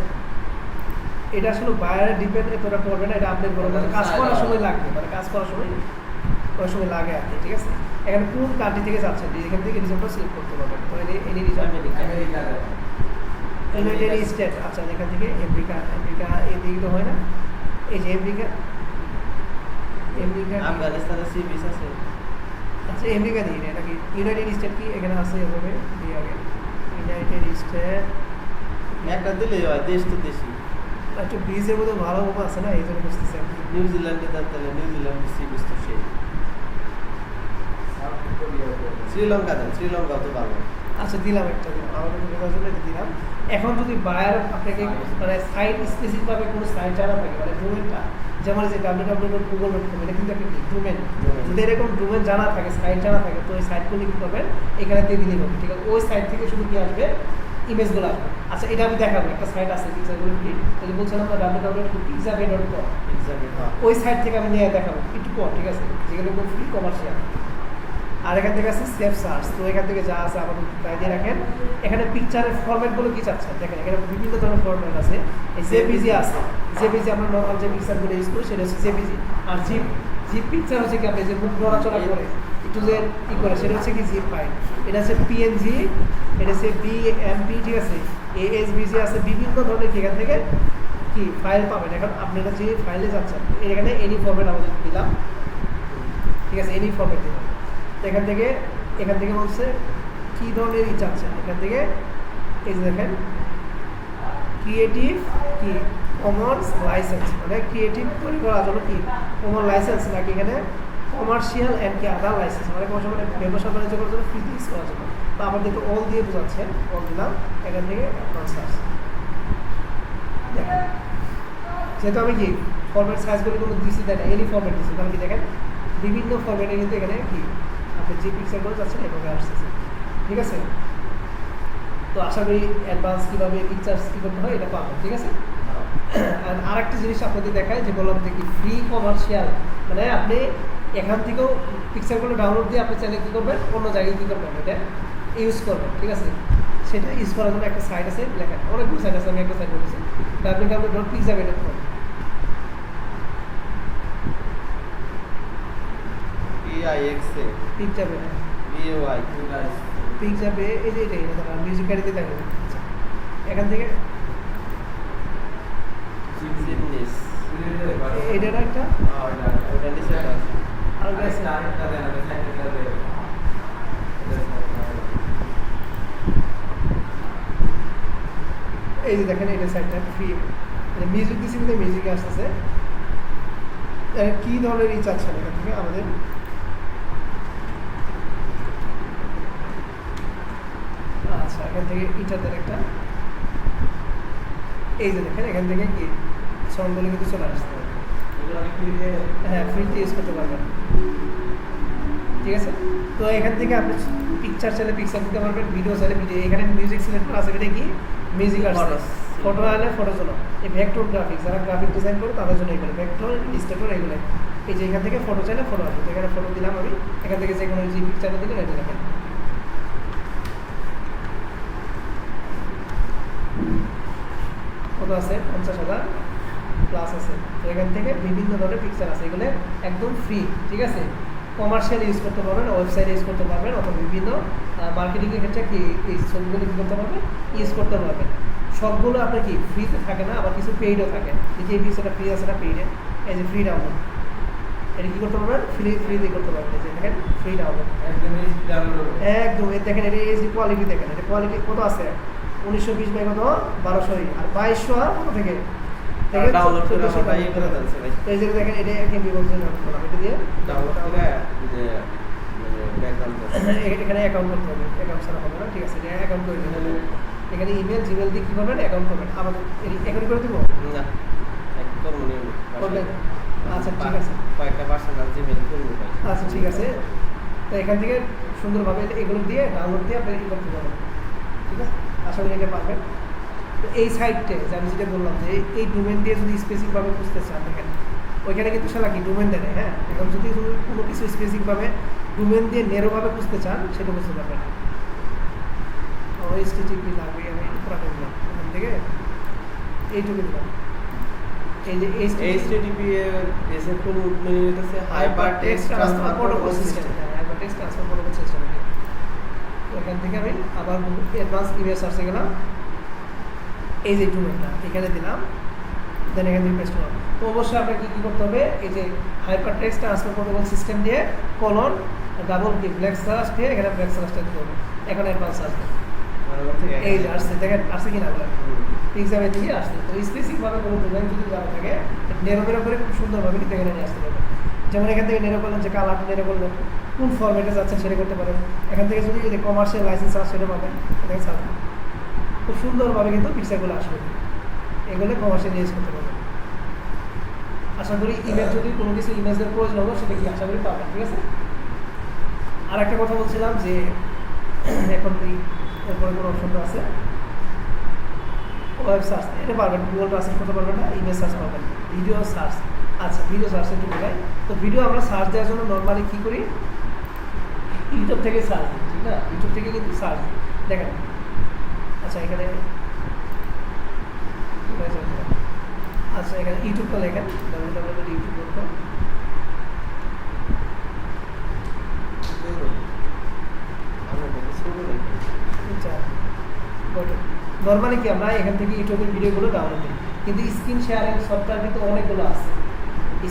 এটা আসলে বায়ারে ডিপেন্ড এতটা করবে না, এটা আপনার বড় কাজ করার সময় লাগবে, মানে কাজ করার সময় লাগে আর কি, ঠিক আছে। এখানে কোন কান্ট্রি থেকে যাচ্ছেন এখান থেকে রিজনটা সিলেক্ট করতে পারবেন। তো এনি রিজন ইউনাইটেড স্টেট, আচ্ছা এখান থেকে আমেরিকা, আমেরিকা এদিকে তো হয় না, এই যে আমেরিকা, আমেরিকা আফগানিস্তানের সি বিচ আছে। আচ্ছা আমেরিকা দিই না, এটা কি ইউনাইটেড স্টেট কি এখানে আছে এভাবে দিয়ে আগে ইউনাইটেড স্টেট একটা দিলেই হয়, দেশ তো দেশই। একটু ব্রিজের মধ্যে ভালো মতো আছে না, এই জন্য বুঝতেছি আমি। নিউজিল্যান্ডে তাহলে নিউজিল্যান্ড সি বিচ তো সেই। শ্রীলঙ্কা দেন, শ্রীলঙ্কা তো ভালো। আচ্ছা দিলাম একটা, দিলাম আমাদের বোঝার জন্য এটা দিলাম। এখন যদি বায়ার আপনাকে মানে সাইট স্পেসিফিকভাবে কোনো সাইট জানা থাকে, মানে ডোমেনটা যেমন যে www.google.com, এটা কিন্তু একটা কি ডোমেন, যদি এরকম ডোমেন জানা থাকে, সাইট জানা থাকে, তো ওই সাইটগুলো কি করবেন এখানে দিয়ে দিলেই হবে, ঠিক আছে? ওই সাইট থেকে শুধু কি আসবে, ইমেজগুলো আসবে। আচ্ছা এটা আমি দেখাবো, একটা সাইট আছে পিক্সারগুলো কি, তাহলে বলছিলাম না www.pixabay.com, এক্সাক্টলি হ্যাঁ। ওই সাইট থেকে আমি নিয়ে দেখাবো একটু পর, ঠিক আছে? যেগুলো খুব ফ্রি কমার্শিয়াল। আর এখান থেকে আছে সেভ সার্চ, তো এখান থেকে যা আছে আমাদের বাইরে রাখেন। এখানে পিকচারের ফরম্যাটগুলো কি চাচ্ছেন দেখেন, এখানে বিভিন্ন ধরনের ফরম্যাট আছে। এই জেপিজি আছে, জেপিজি আমরা নর্মাল যে পিকচারগুলো ইউজ করি সেটা হচ্ছে জেপিজি। আর জিপ, জিপ পিকচার হচ্ছে কি আপনি যে মুখ নড়াচড়া করে একটু যে ই করে সেটা হচ্ছে কি জিপ ফাইল। এটা হচ্ছে পিএনজি, এটা হচ্ছে বিএমপি, ঠিক আছে? এএসবিজি আছে, বিভিন্ন ধরনের কি এখান থেকে কি ফাইল পাবেন। এখন আপনারা যে ফাইলে যাচ্ছেন এখানে এনি ফরম্যাট আমাদের দিলাম, ঠিক আছে? এনি ফরম্যাট দিলাম। এখান থেকে বলছে কী ধরনের ই চাচ্ছেন, এখান থেকে এই যে দেখেন ক্রিয়েটিভ কি কমন্স লাইসেন্স, মানে ক্রিয়েটিভ তৈরি করার জন্য কি কমন লাইসেন্স, নাকি এখানে কমার্শিয়াল অ্যান্ড কি আদার লাইসেন্স, মানে কোনো সময় ব্যবসা বাণিজ্য করার জন্য ফ্রিতে ইউজ করার জন্য। তো আমাদেরকে অল দিয়ে বোঝাচ্ছে, অল দিলাম। এখান থেকে সার্চ দেখেন, যেহেতু আমি কি ফরম্যাট সাইজগুলো কোনো দিচ্ছি দেয় না, এনি ফরম্যাট দিচ্ছি, তাহলে কি দেখেন বিভিন্ন ফরম্যাটে কিন্তু এখানে কি আপনি যে পিকচারগুলো চাচ্ছেন এভাবে আসতেছে, ঠিক আছে? তো আশা করি অ্যাডভান্স কীভাবে পিকচার্স কী করতে হয় এটা পাবেন, ঠিক আছে? আর একটা জিনিস আপনাদের দেখায় যে বললাম যে কি ফ্রি কমার্শিয়াল, মানে আপনি এখান থেকেও পিকচারগুলো ডাউনলোড দিয়ে আপনি চাইলে কী করবেন অন্য জায়গায় কী করবেন এটা ইউজ করবেন, ঠিক আছে? সেটা ইউজ করার জন্য একটা সাইট আছে, লেখা অনেকগুলো সাইট আছে, আমি একটা সাইট বলেছি www.pixabay.com। PIXA পিকচাবে BAY পিকচাবে এই যে এটাই না, মিউজিক গাড়িতে দেখো। এখান থেকে জিমনিস এটার একটা ওটা নিচে আছে। আর আছে এই যে দেখেন এটা সাইটটা ফ্রি, মানে মিউজিক দিচ্ছি কিন্তু মিউজিকে আসতেছে। কী ধরনের রিচ আছে এখান থেকে আমাদের আচ্ছা এখান থেকে ইটাদের একটা এই যে দেখেন এখান থেকে কি সংগুলো কিন্তু চলে আসতে হবে, হ্যাঁ ফ্রিতে ইউজ করতে পারবেন, ঠিক আছে? তো এখান থেকে আপনি পিকচার চাইলে পিকচার দিতে পারবেন, ভিডিও চাইলে ভিডিও। এখানে মিউজিক সিলেক্ট করা আছে, এটা কি মিউজিক আসছে, ফটো আনলে ফটোর জন্য এই ভেক্টর গ্রাফিক্স, যারা গ্রাফিক ডিজাইন করে তাদের জন্য এগুলো ভেক্টর ইনস্টেটর এগুলো। এই যে এখান থেকে ফটো চাইলে ফটো আসবে, এখানে ফটো দিলাম আমি, এখান থেকে যে কোনো যে পিকচারটা দিলে এটা দেখেন কত আছে 50,000 প্লাস আছে। তো এখান থেকে বিভিন্ন ধরনের পিকচার আছে, এগুলো একদম ফ্রি, ঠিক আছে? কমার্শিয়াল ইউজ করতে পারবেন, ওয়েবসাইট ইউজ করতে পারবেন, অথবা বিভিন্ন মার্কেটিংয়ের ক্ষেত্রে কি এই ছবিগুলো কী করতে পারবেন ইউজ করতে পারবেন। সবগুলো আপনার কি ফ্রিতে থাকে না, আবার কিছু পেইডও থাকে। এই যে এই পিকচারটা ফ্রি আছে না, পেইডে এই যে ফ্রি ডাউনলোড, এটা কী করতে পারবেন ফ্রিতে করতে পারবেন। এই যে দেখেন ফ্রি ডাউনলোড একদম, এই দেখেন এটা এই যে কোয়ালিটি দেখেন, এটা কোয়ালিটি কত আছে 1920 বাই কত 1200 আর 2200 আর কত থেকে ডাউনলোড করে আমরা ইয়ে করে দিয়েছি ভাই। এই যে দেখেন এটা এমবি বলছেন এটা দিয়ে ডাউনলোড করে যে মানে ব্যাকগ্রাউন্ড এখানে অ্যাকাউন্ট করতে হবে, অ্যাকাউন্ট ছাড়া হবে না, ঠিক আছে? এটা অ্যাকাউন্ট করে দিবেন, এখানে ইমেল জিমেল দিয়ে কী করবেন অ্যাকাউন্ট করবেন। আবার অ্যাকাউন্ট করে দেবো না একদম মনে করবেন, আচ্ছা ঠিক আছে, কয়েকটা পার্সোনাল জিমেল খুলবো ভাই। আচ্ছা ঠিক আছে। তো এখান থেকে সুন্দরভাবে এগুলো দিয়ে ডাউনলোড দিয়ে আপনি ই করতে পারবেন, ঠিক আছে? আশা করি এটা পারবেন। তো এই সাইটে যে আমি যেটা বললাম যে এই ডোমেন দিয়ে যদি স্পেসিফিকভাবে খুঁজতে চান দেখেন ওইখানে কিন্তু সেটা কি ডোমেন দেয়, হ্যাঁ? এখন যদি কোনো কিছু স্পেসিফিকভাবে ডোমেন দিয়ে নেরোভাবে খুঁজতে চান সেটা বুঝতে পারবেন। HTTP লাগবে, আমি পুরাটা দিলাম এখান থেকে এইটুকু দিলাম। এই যে HTTP এর এসে কোন মানে হচ্ছে hypertext transfer protocol system, hypertext transfer protocol system. এখান থেকে আমি আবার অ্যাডভান্স ইমেজ সার্চে গেলাম, এই যে ইউটিউবটা এখানে দিলাম, দেন এখান থেকে পেস্ট করলাম। তো অবশ্যই আপনাকে কী করতে হবে, এই যে hyper text transfer protocol system দিয়ে কলন ডাবল কি ব্ল্যাক সার্চ দিয়ে এখানে ব্ল্যাক সার্চটা দিতে হবে, এখন অ্যাডভান্স আসবে। এই যে আসছে, দেখেন আসছে কিনা আপনার এক্সামে থেকে আসছে। তো স্পেসিফিকভাবে কোনো ডোমেন যদি দেওয়া থাকে নেরো বেরো করে খুব সুন্দরভাবে কিন্তু এখানে নিয়ে আসতে পারবেন। যেমন এখান থেকে নেরো করলেন, যে কালারটা নেরো করলেন, কোন ফরম্যাটে যাচ্ছেন সেটা করতে পারেন। এখান থেকে যদি কমার্শিয়াল লাইসেন্স আছে সেটা পাবেন, এটাকে সার্চ খুব সুন্দরভাবে কিন্তু পিকচারগুলো আসবে, এগুলো কমার্শিয়াল ইউজ করতে পারবেন। আশা করি ইমেজ যদি কোনো কিছু ইমেজের প্রয়োজন হলো সেটা কি আশা করি পাবেন, ঠিক আছে। আর একটা কথা বলছিলাম যে এখন এরপরে কোনো অপশনটা আছে ওয়েব সার্চ, এটা পারবেন, গুগল সার্চ করতে পারবেন না, ইমেজ সার্চ পাবেন, ভিডিও সার্চ। আচ্ছা ভিডিও সার্চ একটু বোঝাই। তো ভিডিও আমরা সার্চ দেওয়ার জন্য নর্মালি কী করি, ইউটিউব থেকে সার্চ দিই, ঠিক না, ইউটিউব থেকে কিন্তু সার্চ দিই। দেখেন আচ্ছা এখানে আচ্ছা এখানে ইউটিউবটা লেখেন www.youtube.com। আচ্ছা নর্মালি কি আমরা এখান থেকে ইউটিউবের ভিডিওগুলো ডাউনলোড দিই, কিন্তু স্ক্রিন শেয়ারিং সফটওয়্যার কিন্তু অনেকগুলো আছে।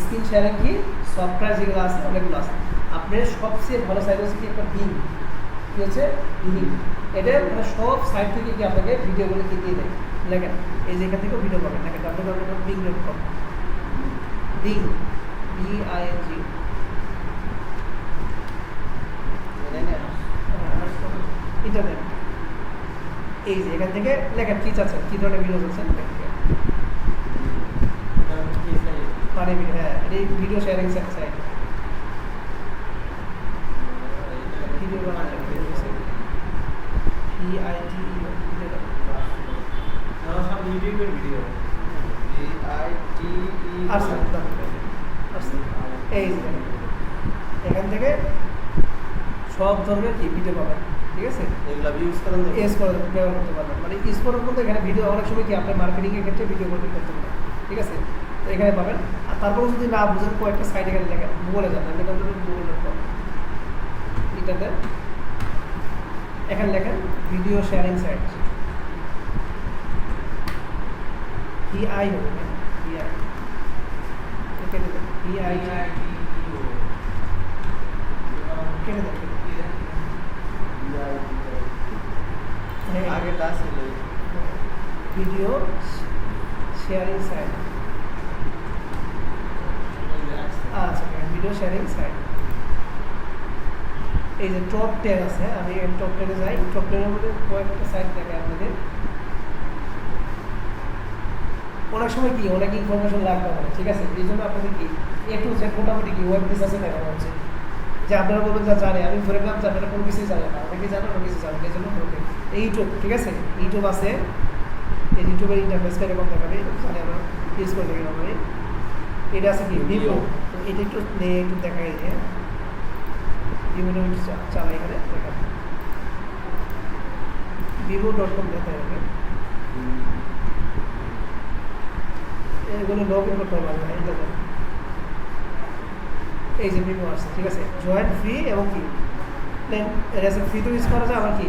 স্ক্রিন শেয়ারিং কি সফটওয়্যার যেগুলো আছে অনেকগুলো আছে। আপনার সবচেয়ে ভালো সাইট হচ্ছে কি একটা বিং, কি হচ্ছে বিং। এটা মানে সব সাইট থেকে কি আপনাকে ভিডিওগুলো কি দিয়ে দেয়, লেখেন এই যে এখান থেকেও ভিডিও পাবেন, দেখেন www.bing.com, বিং BING। ইন্টারনেট, এই যে এখান থেকে লেখেন কী চাচ্ছেন, কী ধরনের ভিডিও চাচ্ছেন, মানে হ্যাঁ এই ভিডিও শেয়ারিং সাইট, ভিডিও বানানো ইউটিউবের ভিডিও এই যে এখান থেকে সব ধরনের কি ভিডিও পাবেন, ঠিক আছে। এগুলা ইউজ করেন, ইউজ করে ব্যবহার করতে পারবেন, মানে ইউজ করার মধ্যে এখানে ভিডিও অনেক সময় কি আপনার মার্কেটিংয়ের ক্ষেত্রে ভিডিও করতে পারেন, ঠিক আছে। তো এখানে পাবেন। আর তারপরে যদি না বুঝেন কয়েকটা সাইট এখানে লেখেন, গুগলে যান, www.google.com, এটাতে এখানে লেখেন ভিডিও শেয়ারিং সাইট, VI হবে, VI কেটে দেন, VI কেটে দেন, আগেটা ছিল ভিডিও শেয়ারিং সাইট। আচ্ছা ভিডিও শেয়ারিং সাইট, এই যে টপ 10 আছে, আমি টপ 10-এ যাই। টপ 10-এর মধ্যে কয়েকটা সাইট দেখে আপনাদের অনেক সময় কি অনেক ইনফরমেশন লাগতে পারে, ঠিক আছে। এই জন্য আপনাদের কি একটু যে মোটামুটি কি ওয়েব রিসার্চে দেখানো হচ্ছে, যে আপনারা বলবেন যা জানে, আমি ধরে নিলাম যে আপনারা কোনো কিছুই জানেন না, অনেকে জানেন অনেক কিছু জানেন, এই জন্য বলবেন ইউটিউব, ঠিক আছে। ইউটিউব আছে, এই ইউটিউবের ইন্টারফেসটা এরকম দেখাবে, জানি আমরা ইউজ করে দেখি নর্মালি। এটা আছে কি ভিভো, তো এটা একটু নিয়ে একটু দেখাই দিয়ে ভিভোটা একটু চালাই, এখানে দেখা vivo.com দেখা যাবে। এগুলো লগ ইন করতে পারবেন না, এটা এই যে ভিভো আসছে, ঠিক আছে। জয়েন্ট ফ্রি এবং কি এটা ফ্রি তো ইউজ করা যায়, আবার কি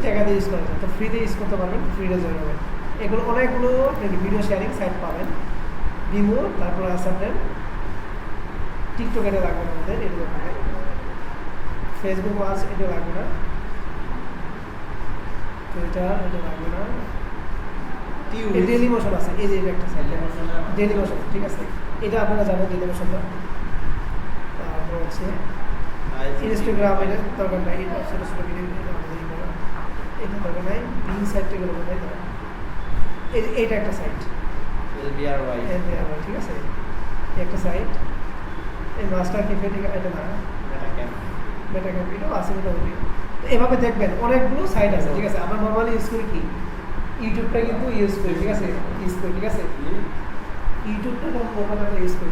টাকা দিয়ে ইউজ করা যায়। তো ফ্রিতে ইউজ করতে পারবেন, ফ্রিতে জয়েন হবেন। এগুলো অনেকগুলো ভিডিও শেয়ারিং সাইট পাবেন, ভিভো। তারপরে আছে আপনার টিকটক, এটা লাগবে না আমাদের, এটা লাগবে। ফেসবুক ওয়াচ, এটা লাগবে না। টুইটার, এটা লাগবে না। ডেলি মোশন আছে, এই যে এটা একটা সাইট ডেলি মোশন, ঠিক আছে। এটা আপনারা জানেন ডেলি মোশনটা। তারপর হচ্ছে ইনস্টাগ্রাম, এটা দরকার নাই, এটা ছোটো ছোটো ভিডিও, এটা দরকার নাই। বিং সাইটটা গেলো কোথায়, এইটা একটা সাইট LBRY, ঠিক আছে, একটা সাইট। এই মাস্টার ক্যাফে, এটা না, বেটা ক্যাফে, এটাও আছে মোটামুটি। তো এভাবে দেখবেন অনেকগুলো সাইট আছে, ঠিক আছে। আমরা নর্মালি ইউজ করি কি ইউটিউবটা কিন্তু ইউজ করি, ঠিক আছে, ইউজ করি, ঠিক আছে। ইউটিউবটা নর্মালি আমরা ইউজ করি,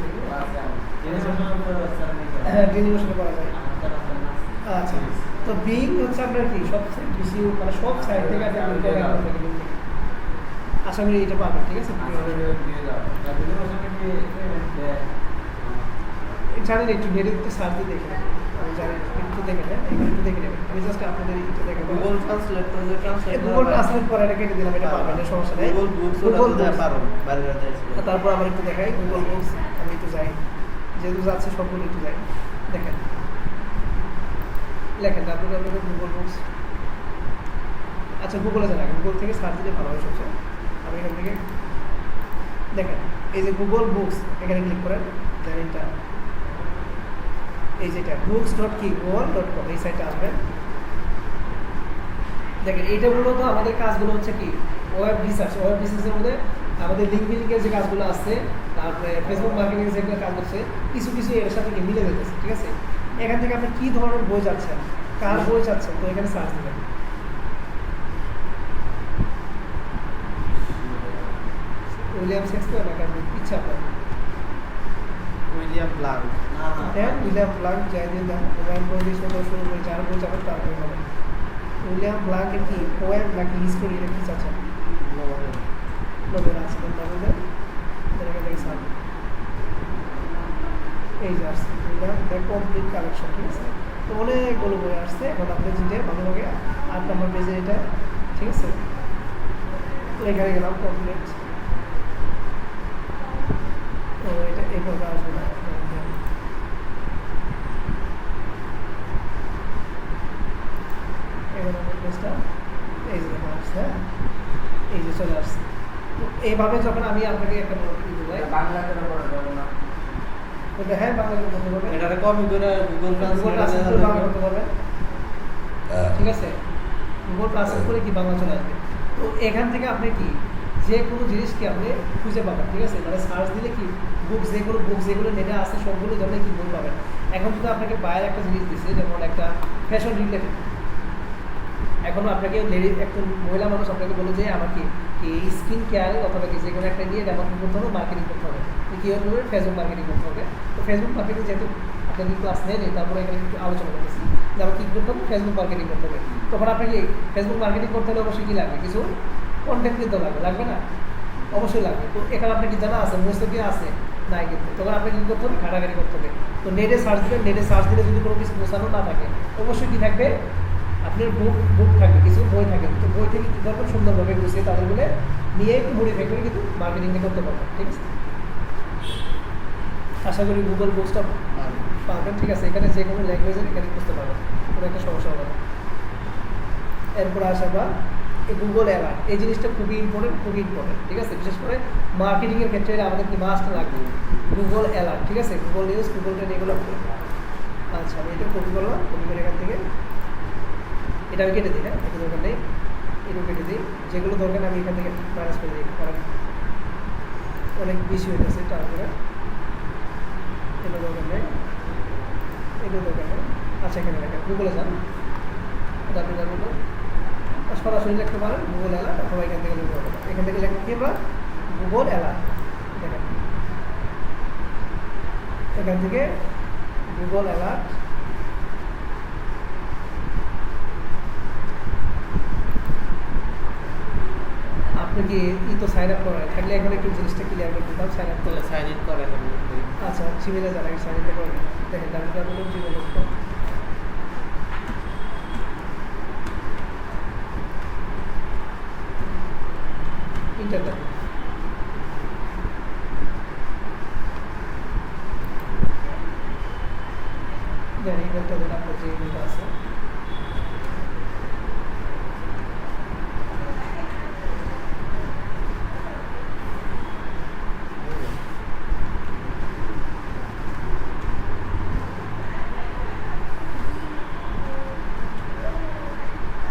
হ্যাঁ ডেলিভারি করা যায়। আচ্ছা, তো বিং হচ্ছে আপনার কি সবচেয়ে বেশি, মানে সব সাইট থেকে আশা করি এটা পাবেন, ঠিক আছে। জানেন একটু নেটে একটু সার্চ দিয়ে দেখে নেবেন। আমি জানি একটু দেখে নেন, এখানে একটু দেখে নেবেন। আমি জাস্ট আপনাদের একটু দেখে নেব। গুগল ট্রান্সলেট করলে ট্রান্সলেট গুগল ট্রান্সলেট করে এটা কেটে দিলাম, এটা পারবেন না, সমস্যা নেই। গুগল বুকস গুগল ওটা বুকস। পারো বাইরে যাইছে তারপর আবার একটু দেখাই গুগল বুকস। আমি একটু যাই, যেহেতু যাচ্ছে সবগুলো একটু যাই, দেখেন লেখেন তারপরে আপনাদের গুগল বুকস। আচ্ছা গুগলে যান, গুগল থেকে সার্চ দিলে ভালো হয় সবচেয়ে। আমি এখান থেকে দেখেন এই যে গুগল বুকস, এখানে ক্লিক করেন, দেন এটা এই যেটা books.google.com এই সাইটে আসবেন। দেখেন এইটা মূলত আমাদের কাজগুলো হচ্ছে কি ওয়েব রিসার্চের মধ্যে আমাদের লিঙ্ক বিল্ডিংয়ের যে কাজগুলো আছে, তারপরে ফেসবুক মার্কেটিংয়ের যেগুলো কাজ হচ্ছে কিছু কিছু এর সাথে কি মিলে যেতেছে, ঠিক আছে। এখান থেকে আপনি কী ধরনের বই চাচ্ছেন, কার বই চাচ্ছেন, তো এখানে সার্চ দেবেন। উইলিয়াম শেক্সপিয়ার লেখার বই ইচ্ছা আপনার উইলিয়াম ব্লাঙ্ক না না দেন, উইলিয়াম ব্লাঙ্ক যাই দিয়ে দেন, মোবাইল বই শুরু করে যার বই চাবেন তার বই হবে। উইলিয়াম ব্লাঙ্কের কি পোয়েম নাকি হিস্টোরি, এটা কি চাচ্ছেন? নোবেল আছে, নোবেলের এখান থেকে সার্চ এই যে আসছে উইলিয়াম দ্য কমপ্লিট কালেকশন, ঠিক আছে। তো অনেকগুলো বই আসছে, এখন আপনি যেটা ভালোভাবে 8 নম্বর পেজে এটা, ঠিক আছে। তো এখানে গেলাম কমপ্লিট, তো এটা এইভাবে আসবে না, এবার আমার পেজটা এই যে দেখুন আসছে, হ্যাঁ এই যে চলে আসছে। তো এইভাবে যখন আমি আপনাকে একটা বোঝাই, বাংলাতে পড়া যাবে না। ওটা হ্যাঁ বাংলাতে বলতে পারবেন, এটা কপি করে গুগল গুগল ট্রান্সলেট করে বাংলা করতে পারবেন, ঠিক আছে। গুগল ট্রান্সলেট করে কি বাংলা চলে আসবে। তো এখান থেকে আপনি কি যে কোনো জিনিসকে আপনি খুঁজে পাবেন, ঠিক আছে। মানে সার্চ দিলে কি বুকস যেগুলো নেটে আছে সবগুলো ধরনের কি বই পাবেন। এখন যদি আপনাকে বাইরে একটা জিনিস দিচ্ছে, যেমন একটা ফ্যাশন রিলেটেড, এখনও আপনাকে একজন মহিলা মানুষ আপনাকে বলে যে আমাকে এই স্কিন কেয়ার অথবা কি যে কোনো একটা নিয়ে আমাকে করতে হবে, মার্কেটিং করতে হবে। কীভাবে করবে? ফেসবুক মার্কেটিং করতে হবে। তো ফেসবুক মার্কেটিং যেহেতু আপনাদের ক্লাস নেই, তারপরে এখানে একটু আলোচনা করতেছি যে আমার কী করতে হবে, ফেসবুক মার্কেটিং করতে হবে। তখন আপনাকে ফেসবুক মার্কেটিং করতে হলে অবশ্যই কী লাগবে, কিছু কন্টেন্ট কিন্তু লাগবে না? অবশ্যই লাগবে। তো এখানে আপনার কি জানা আছে, মুখস্থ কি আছে? নাই কিন্তু। তখন আপনাকে কী করতে হবে? ঘাটাঘাটি করতে হবে। তো নেটে সার্চ দিলে, যদি কোনো কিছু বোঝানো না থাকে, অবশ্যই কী থাকবে, আপনার বুক থাকবে, কিছু বই থাকে। তো বই থেকে কী করবেন, সুন্দরভাবে গুছিয়ে তাদের বলে নিয়ে একটু মডিফাই করে কিন্তু মার্কেটিংটা করতে পারবেন, ঠিক আছে। আশা করি গুগল বুকসটা পাবেন, ঠিক আছে। এখানে যে কোনো ল্যাঙ্গুয়েজের এখানে বুঝতে পারবেন, কোনো একটা সমস্যা হবে না। এরপরে আসা বা গুগল অ্যালার্ট, এই জিনিসটা খুবই ইম্পর্টেন্ট, ঠিক আছে। বিশেষ করে মার্কেটিংয়ের ক্ষেত্রে আমাদের কি মাস্ট লাগবে গুগল অ্যালার্ট, ঠিক আছে। গুগল নিউজ, গুগল ট্রেন, এগুলো। আচ্ছা আমি এটা কপি করলাম, কপি করে এখান থেকে এটা আমি কেটে দিই, হ্যাঁ এটা দরকার নেই, এটাও কেটে দিই। যেগুলো দরকার আমি এখান থেকে মাইনাস করে দিই, কারণ অনেক বেশি হয়ে যাচ্ছে, তারপরে এটা দরকার নেই, এটা দরকার নেই। আচ্ছা এখানে লেখা গুগলে যান, www সরাসরি লিখতে পারেন গুগল অ্যালার্ট, অথবা এখান থেকে লিখতে পারেন। এখান থেকে লেখা কি আমরা গুগল অ্যালার্ট, দেখেন এখান থেকে গুগল অ্যালার্ট। আপনি কি তো সাইন আপ করেন, থাকলে এখন একটু জিনিসটা ক্লিয়ার করে দিতাম। সাইন আপ করলে সাইন ইন করে আচ্ছা জিমেলে যারা সাইন ইন করবেন, দেখেন www gmail.com ইন্টারনেট। দেন ইমেলটা দেন, আপনার যে ইমেলটা আছে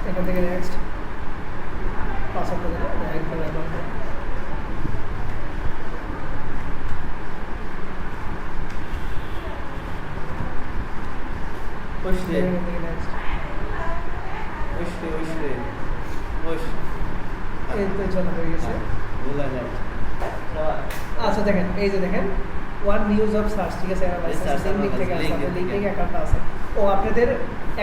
এখান থেকে নেক্সট পাসওয়ার্ড করে দেবেন, একবার অ্যাকাউন্ট ওইসে এখান থেকে নেক্সট এই তো চলা হয়ে গেছে। ভুলা যায় আচ্ছা দেখেন এই যে দেখেন ওয়ান নিউজ অফ সার্চ, ঠিক আছে। লিঙ্ক থেকে আসছে, লিঙ্ক থেকে অ্যাকাউন্টটা আছে। ও আপনাদের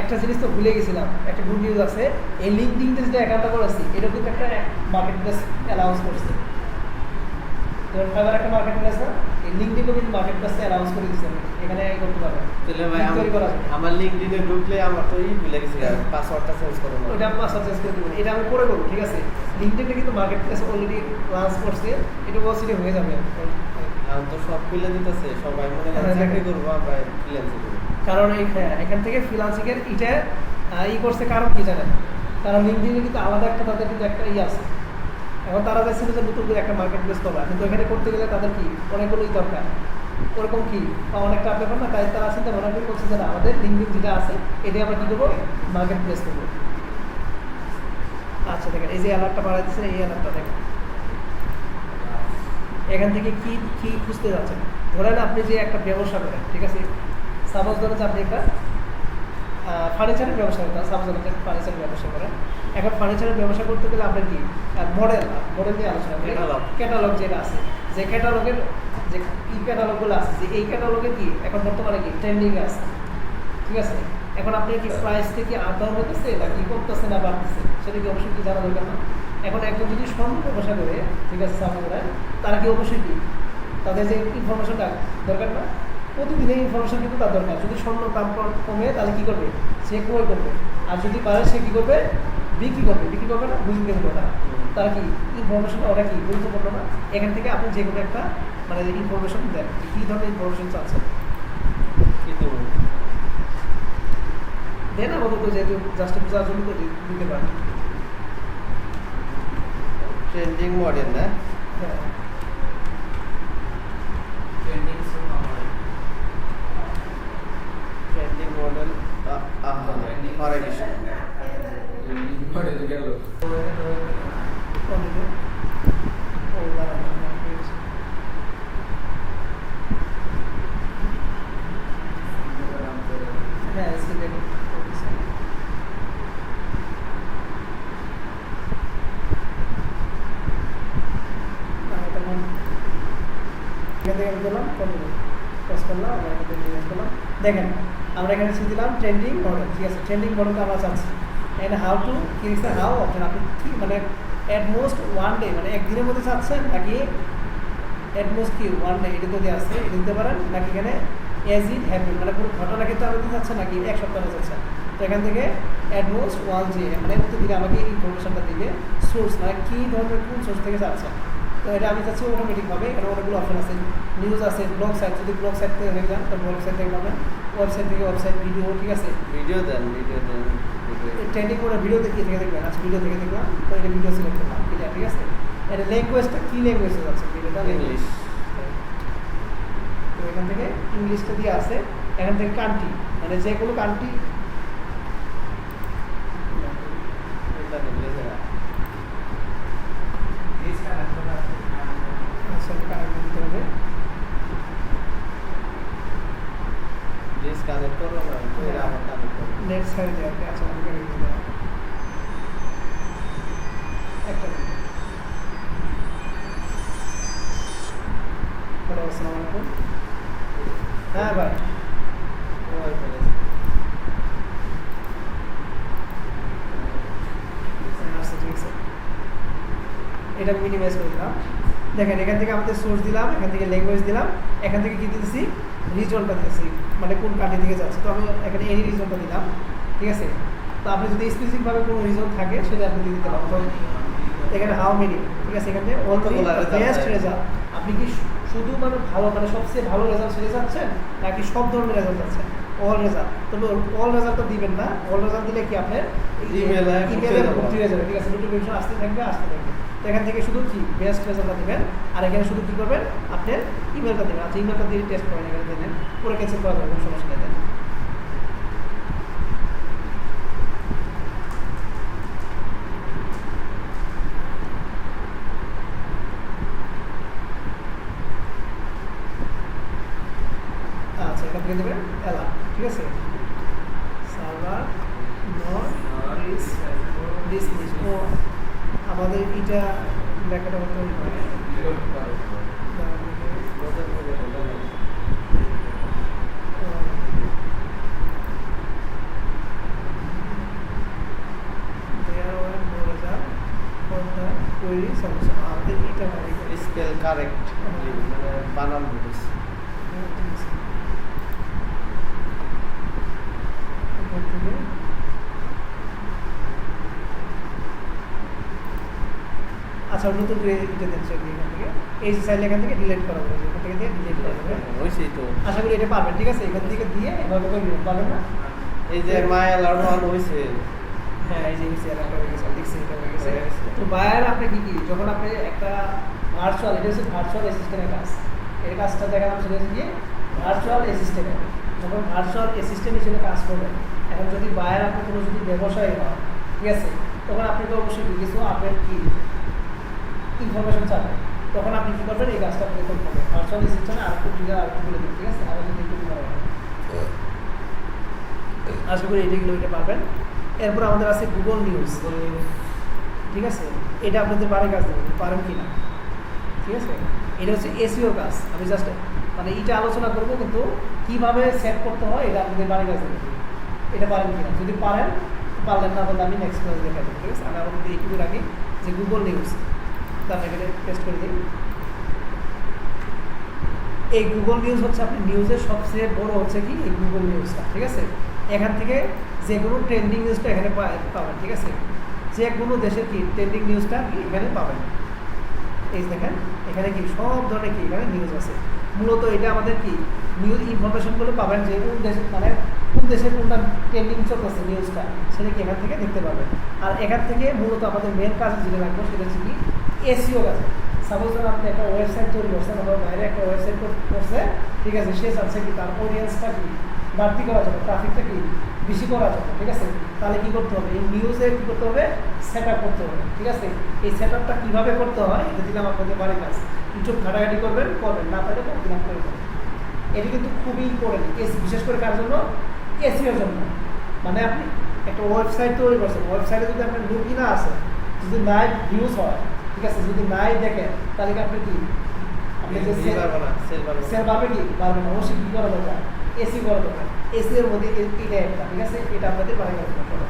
একটা জিনিস তো ভুলে গেছিলাম, একটা গুড নিউজ আছে। এই লিঙ্কডিনতে যে অ্যাকাউন্টটা করেছি, এটা কিন্তু একটা মার্কেট প্লেস অ্যালাউন্স করছে। যেমন ফাইবার একটা মার্কেট প্লেস না, এই লিঙ্কডিনও কিন্তু মার্কেট প্লেসে অ্যানাউন্স করে দিচ্ছে, এখানে করতে পারবেন। তাহলে ভাই তৈরি করা যাবে। আমার লিঙ্কডইনে ঢুকলে আমার তো ভুলে গেছি পাসওয়ার্ডটা চেঞ্জ করব ওটা আমি পাসওয়ার্ড চেঞ্জ করে দেবো, এটা আমি পরে করবো, ঠিক আছে? লিঙ্কডিনে কিন্তু মার্কেট প্লেস অলরেডি লঞ্চ করছে, এটা ওয়াসিটি হয়ে যাবে। এখন তো সব খুলে দিতেছে, সবাই মনে হয় হ্যাঁ, চাকরি দেখেন। করবো আমরা ফ্রিল্যান্সিং করবো। কারণ এখান থেকে ফ্রিল্যান্সিং এর এটা করছে, কারণ কি জানেন? কারণ লিঙ্কডিনে কিন্তু আলাদা একটা তাদের কিন্তু একটা আছে। এখন তারা চাইছিল যে নতুন করে একটা মার্কেট প্লেস করবে, কিন্তু এখানে করতে গেলে তাদের কি অনেকগুলোই দরকার, ওরকম কি বা অনেকটা ব্যাপার না, তাই তারা চিন্তা ভাবনা করে করছে যে না, আমাদের লিঙ্কডিন যেটা আছে এটা আমরা কি করবো, মার্কেট প্লেস করবো। আচ্ছা দেখেন, এই যে অ্যালার্টটা বাড়াই দিচ্ছে, এই অ্যালার্টটা দেখেন এখান থেকে কি কি খুঁজতে যাচ্ছেন। ধরেন আপনি যে একটা ব্যবসা করেন, ঠিক আছে? সাপোজ ধরেন যে আপনি একটা ফার্নিচারের ব্যবসা করেন, সাপোজ ধরেন ফার্নিচারের ব্যবসা করেন। এখন ফার্নিচারের ব্যবসা করতে গেলে আপনার কি মডেল নিয়ে আলোচনা করি। ক্যাটালগ যেটা আছে, যে ক্যাটালগের যে কি ক্যাটালগুলো আছে, যে এই ক্যাটালগে কি এখন বর্তমানে কি ট্রেন্ডিংয়ে আছে, ঠিক আছে? এখন আপনি কি প্রাইস থেকে আদার হতেছে না কি করতেছে না বাড়তেছে, সেটা কি অবশ্যই কি জানা দরকার না? এখন একজন যদি স্বর্ণ ব্যবসা করে, ঠিক আছে, সামনে তারা কি অবশ্যই কি তাদের যে ইনফরমেশনটা দরকার না? প্রতিদিনের ইনফরমেশন কিন্তু তার দরকার। যদি স্বর্ণ দাম কমে তাহলে কী করবে, সে ক্রয় করবে, আর যদি পারে সে কী করবে, বিক্রি করবে না, বুঝতে দেবে না। তারা কি ইনফরমেশনটা ওরা কি গুরুত্বপূর্ণ না? এখান থেকে আপনি যে কোনো একটা মানে ইনফরমেশন দেন, কী ধরনের ইনফরমেশন চাচ্ছেন দেন, আমাদের যেহেতু জাস্ট বোঝার জন্য তো দিতে পারেন। ট্রেন্ডিং মডেল না? হ্যাঁ, ট্রেন্ডিং শুরু হয় ট্রেন্ডিং মডেল হরে কৃষ্ণ। continue. ও দাঁড়ান, হ্যাঁ সিলেক্ট করতেছি। তখন এখান থেকে আমি দিলাম কন্টিনিউ, প্রেস করলাম, আমরা এখান থেকে নিয়ে করলাম। দেখেন আমরা এখানে দিলাম ট্রেন্ডিং মডেল, ঠিক আছে? ট্রেন্ডিং মডেলটা আমরা চাচ্ছি। এন্ড হাউ টু কি লিখছে, হাউ অপশন, আপনি কি মানে অ্যাট মোস্ট ওয়ান ডে, মানে একদিনের মধ্যে চাচ্ছেন নাকি অ্যাট মোস্ট কি ওয়ান ডে, এটা তো দিয়ে আসছে, এটা দিতে পারেন, নাকি এখানে এজ ইট হ্যাপেন, মানে পুরো ঘটনা কিন্তু আপনি দিতে চাচ্ছেন নাকি এক সপ্তাহে চাচ্ছেন। তো এখান থেকে অ্যাট মোস্ট ওয়ান ডে, মানে মধ্যে দিলে আমাকে ইনফরমেশনটা দিবে সোর্স, মানে কী ধরনের কোন সোর্স থেকে চাচ্ছেন। তো এটা আমি চাচ্ছি অটোমেটিকভাবে, এখানে অনেকগুলো অপশন আছে, নিউজ আছে, ব্লগ সাইট, যদি ব্লগ সাইট থেকে হয়ে যান তো ব্লগ সাইট থেকে পাবেন, ওয়েবসাইট থেকে ওয়েবসাইট, ভিডিও, ঠিক আছে? ভিডিও দেন। ট্রেন্ডিং করে ভিডিও দেখিয়ে থেকে দেখবেন, আচ্ছা ভিডিও থেকে দেখলাম, তো এটা ভিডিও সিলেক্ট করলাম, এটা ঠিক আছে? এটা ল্যাঙ্গুয়েজটা কী ল্যাঙ্গুয়েজে যাচ্ছে, ভিডিওটা ইংলিশ। তো এখান থেকে ইংলিশটা দিয়ে আছে, এখান থেকে কান্ট্রি, মানে যে কোনো কান্ট্রি, আচ্ছা কানেক্ট দিতে হবে, কানেক্ট করবো না, আমার কানেক্ট করবো। নেট সাইড দেওয়া, আচ্ছা আমাকে দিতে দেওয়া একটা মিনিট। হ্যালো, আসসালামু আলাইকুম। হ্যাঁ ভাই, আচ্ছা ঠিক আছে, এটা মিনিমাইজ করে দিলাম। দেখেন এখান থেকে আমাদের সোর্স দিলাম, এখান থেকে ল্যাঙ্গুয়েজ দিলাম, এখান থেকে কী দিতেছি, রিজনটা দিতেছি, মানে কোন কান্ট্রি থেকে যাচ্ছে। তো আমি এখানে এই রিজনটা দিলাম, ঠিক আছে? তো আপনি যদি স্পেসিফিকভাবে কোনো রিজন থাকে সেটা আপনি দিয়ে দিতে পারেন। তো এখানে হাউ মেনি, ঠিক আছে? এখানে অল বেস্ট রেজাল্ট, আপনি কি শুধু মানে ভালো, মানে সবচেয়ে ভালো রেজাল্ট সেটা চাচ্ছেন নাকি সব ধরনের রেজাল্ট চাচ্ছেন? অল রেজাল্ট, তবে অল রেজাল্টটা দিবেন না, অল রেজাল্ট দিলে কি আপনার ইমেলে ভর্তি হয়ে যাবে, ঠিক আছে? নোটিফিকেশন আসতে থাকবে। তো এখান থেকে শুধু কি বেস্ট রেজাল্টটা দিবেন, আর এখানে শুধু কী করবেন, আপনার ইমেলটা দেবেন। আচ্ছা ইমেলটা দিয়ে টেস্ট করেন, এখানে দেবেন, পুরো ক্যান্সেল করা যাবে, কোনো সমস্যা নেই। দেন আচ্ছা এখান থেকে দেবেন অ্যালার্ট, ঠিক আছে? সার্ভার নট ডিসমিস, ও আমাদের এটা লেখাটা হতে হবে, আমাদের এটা স্পেল কারেক্ট মানে বানান বলেছে এখান থেকে আচ্ছা নতুন করে এটা দেন সেগুলো এখান থেকে এই যে চাইলে এখান থেকে ডিলিট করা হবে এখান থেকে দিয়ে ডিলিট করা হবে ওইসেই তো আশা করি এটা পারবেন ঠিক আছে এখান থেকে দিয়ে এভাবে করে দিবেন পারবেন না এই যে মায়া লার্ন হইছে হ্যাঁ এই যে একটা হয়ে গেছে লিখছি এটা হয়ে গেছে হয়ে গেছে। তো বায়ার আপনি কি যখন আপনি একটা ভার্চুয়াল এটা হচ্ছে ভার্চুয়াল অ্যাসিস্ট্যান্টের কাজ এই কাজটা দেখালাম সেটা হচ্ছে কি ভার্চুয়াল অ্যাসিস্ট্যান্ট যখন ভার্চুয়াল অ্যাসিস্ট্যান্ট হিসেবে কাজ করবেন এখন যদি বায়ার আপনি কোনো যদি ব্যবসায়ী হয় ঠিক আছে তখন আপনাকে অবশ্যই কিছু আপনার কি ইনফরমেশন চাবে তখন আপনি কী করবেন এই কাজটা আপনি করতে হবে ভার্চুয়াল অ্যাসিস্ট্যান্ট আর একটু ক্লিয়ার আর একটু বলে দিন ঠিক আছে আবার যদি একটু করা হয় আশা করি এইগুলো এটা পারবেন এরপর আমাদের আছে গুগল নিউজ ঠিক আছে এটা আপনাদের বাড়ির কাজ দেবেন পারেন কি না ঠিক আছে এটা হচ্ছে এসইওর কাজ আমি জাস্ট মানে এটা আলোচনা করবো কিন্তু কীভাবে সেট করতে হয় এটা আপনাদের বাড়ির কাজ দেবেন এটা পারেন কি না যদি পারেন পারলেন না তাহলে আমি নেক্সট ক্লাস দেখাবো ঠিক আছে আমি আমাদের এইটুকু রাখি যে গুগল নিউজ তারপরে এখানে টেস্ট করে দিই এই গুগল নিউজ হচ্ছে আপনি নিউজের সবচেয়ে বড় হচ্ছে কি এই গুগল নিউজটা ঠিক আছে এখান থেকে যে কোনো ট্রেন্ডিং নিউজটা এখানে পাবেন ঠিক আছে যে কোনো দেশের কি ট্রেন্ডিং নিউজটা কি এখানে পাবেন এই দেখেন এখানে কি সব ধরনের কি এখানে নিউজ আছে মূলত এটা আমাদের কি নিউজ ইনফরমেশনগুলো পাবেন যে কোন দেশে মানে কোন দেশে কোনটা ট্রেন্ডিং চলতেছে নিউজটা সেটা কি এখান থেকে দেখতে পাবেন আর এখান থেকে মূলত আমাদের মেন কাজ যেটা রাখবো সেটা হচ্ছে কি এসইও কাজ সাপোজ ধরুন আপনি একটা ওয়েবসাইট তৈরি করছেন অথবা বাইরে একটা ওয়েবসাইট করছে ঠিক আছে সে চাচ্ছে কি তার অডিয়েন্সটা কি বাড়তি করা যাবে ট্রাফিকটা কি বেশি করা যাবে ঠিক আছে তাহলে কী করতে হবে এই নিউজে কী করতে হবে সেট আপ করতে হবে ঠিক আছে এই সেট আপটা কীভাবে করতে হয় এটা দিলাম আপনাদের বাড়ির কাজ ইউটিউব ঘাটাঘাটি করবেন না পারলে দিলাম করে দেবেন এটি কিন্তু খুবই ইম্পর্টেন্ট বিশেষ করে কার জন্য এসইওর জন্য মানে আপনি একটা ওয়েবসাইট তৈরি করছেন ওয়েবসাইটে যদি আপনার লুক না আছে যদি নাই ভিউজ হয় ঠিক আছে যদি নাই দেখেন তাহলে কি আপনি কি আপনি যে সেল পাবে কি পারবে না অবশ্যই কী করা দরকার এসি করা দরকার এসি এর মধ্যে এটা একটা ঠিক আছে এটা আপনাদের বাড়ি কাজ করো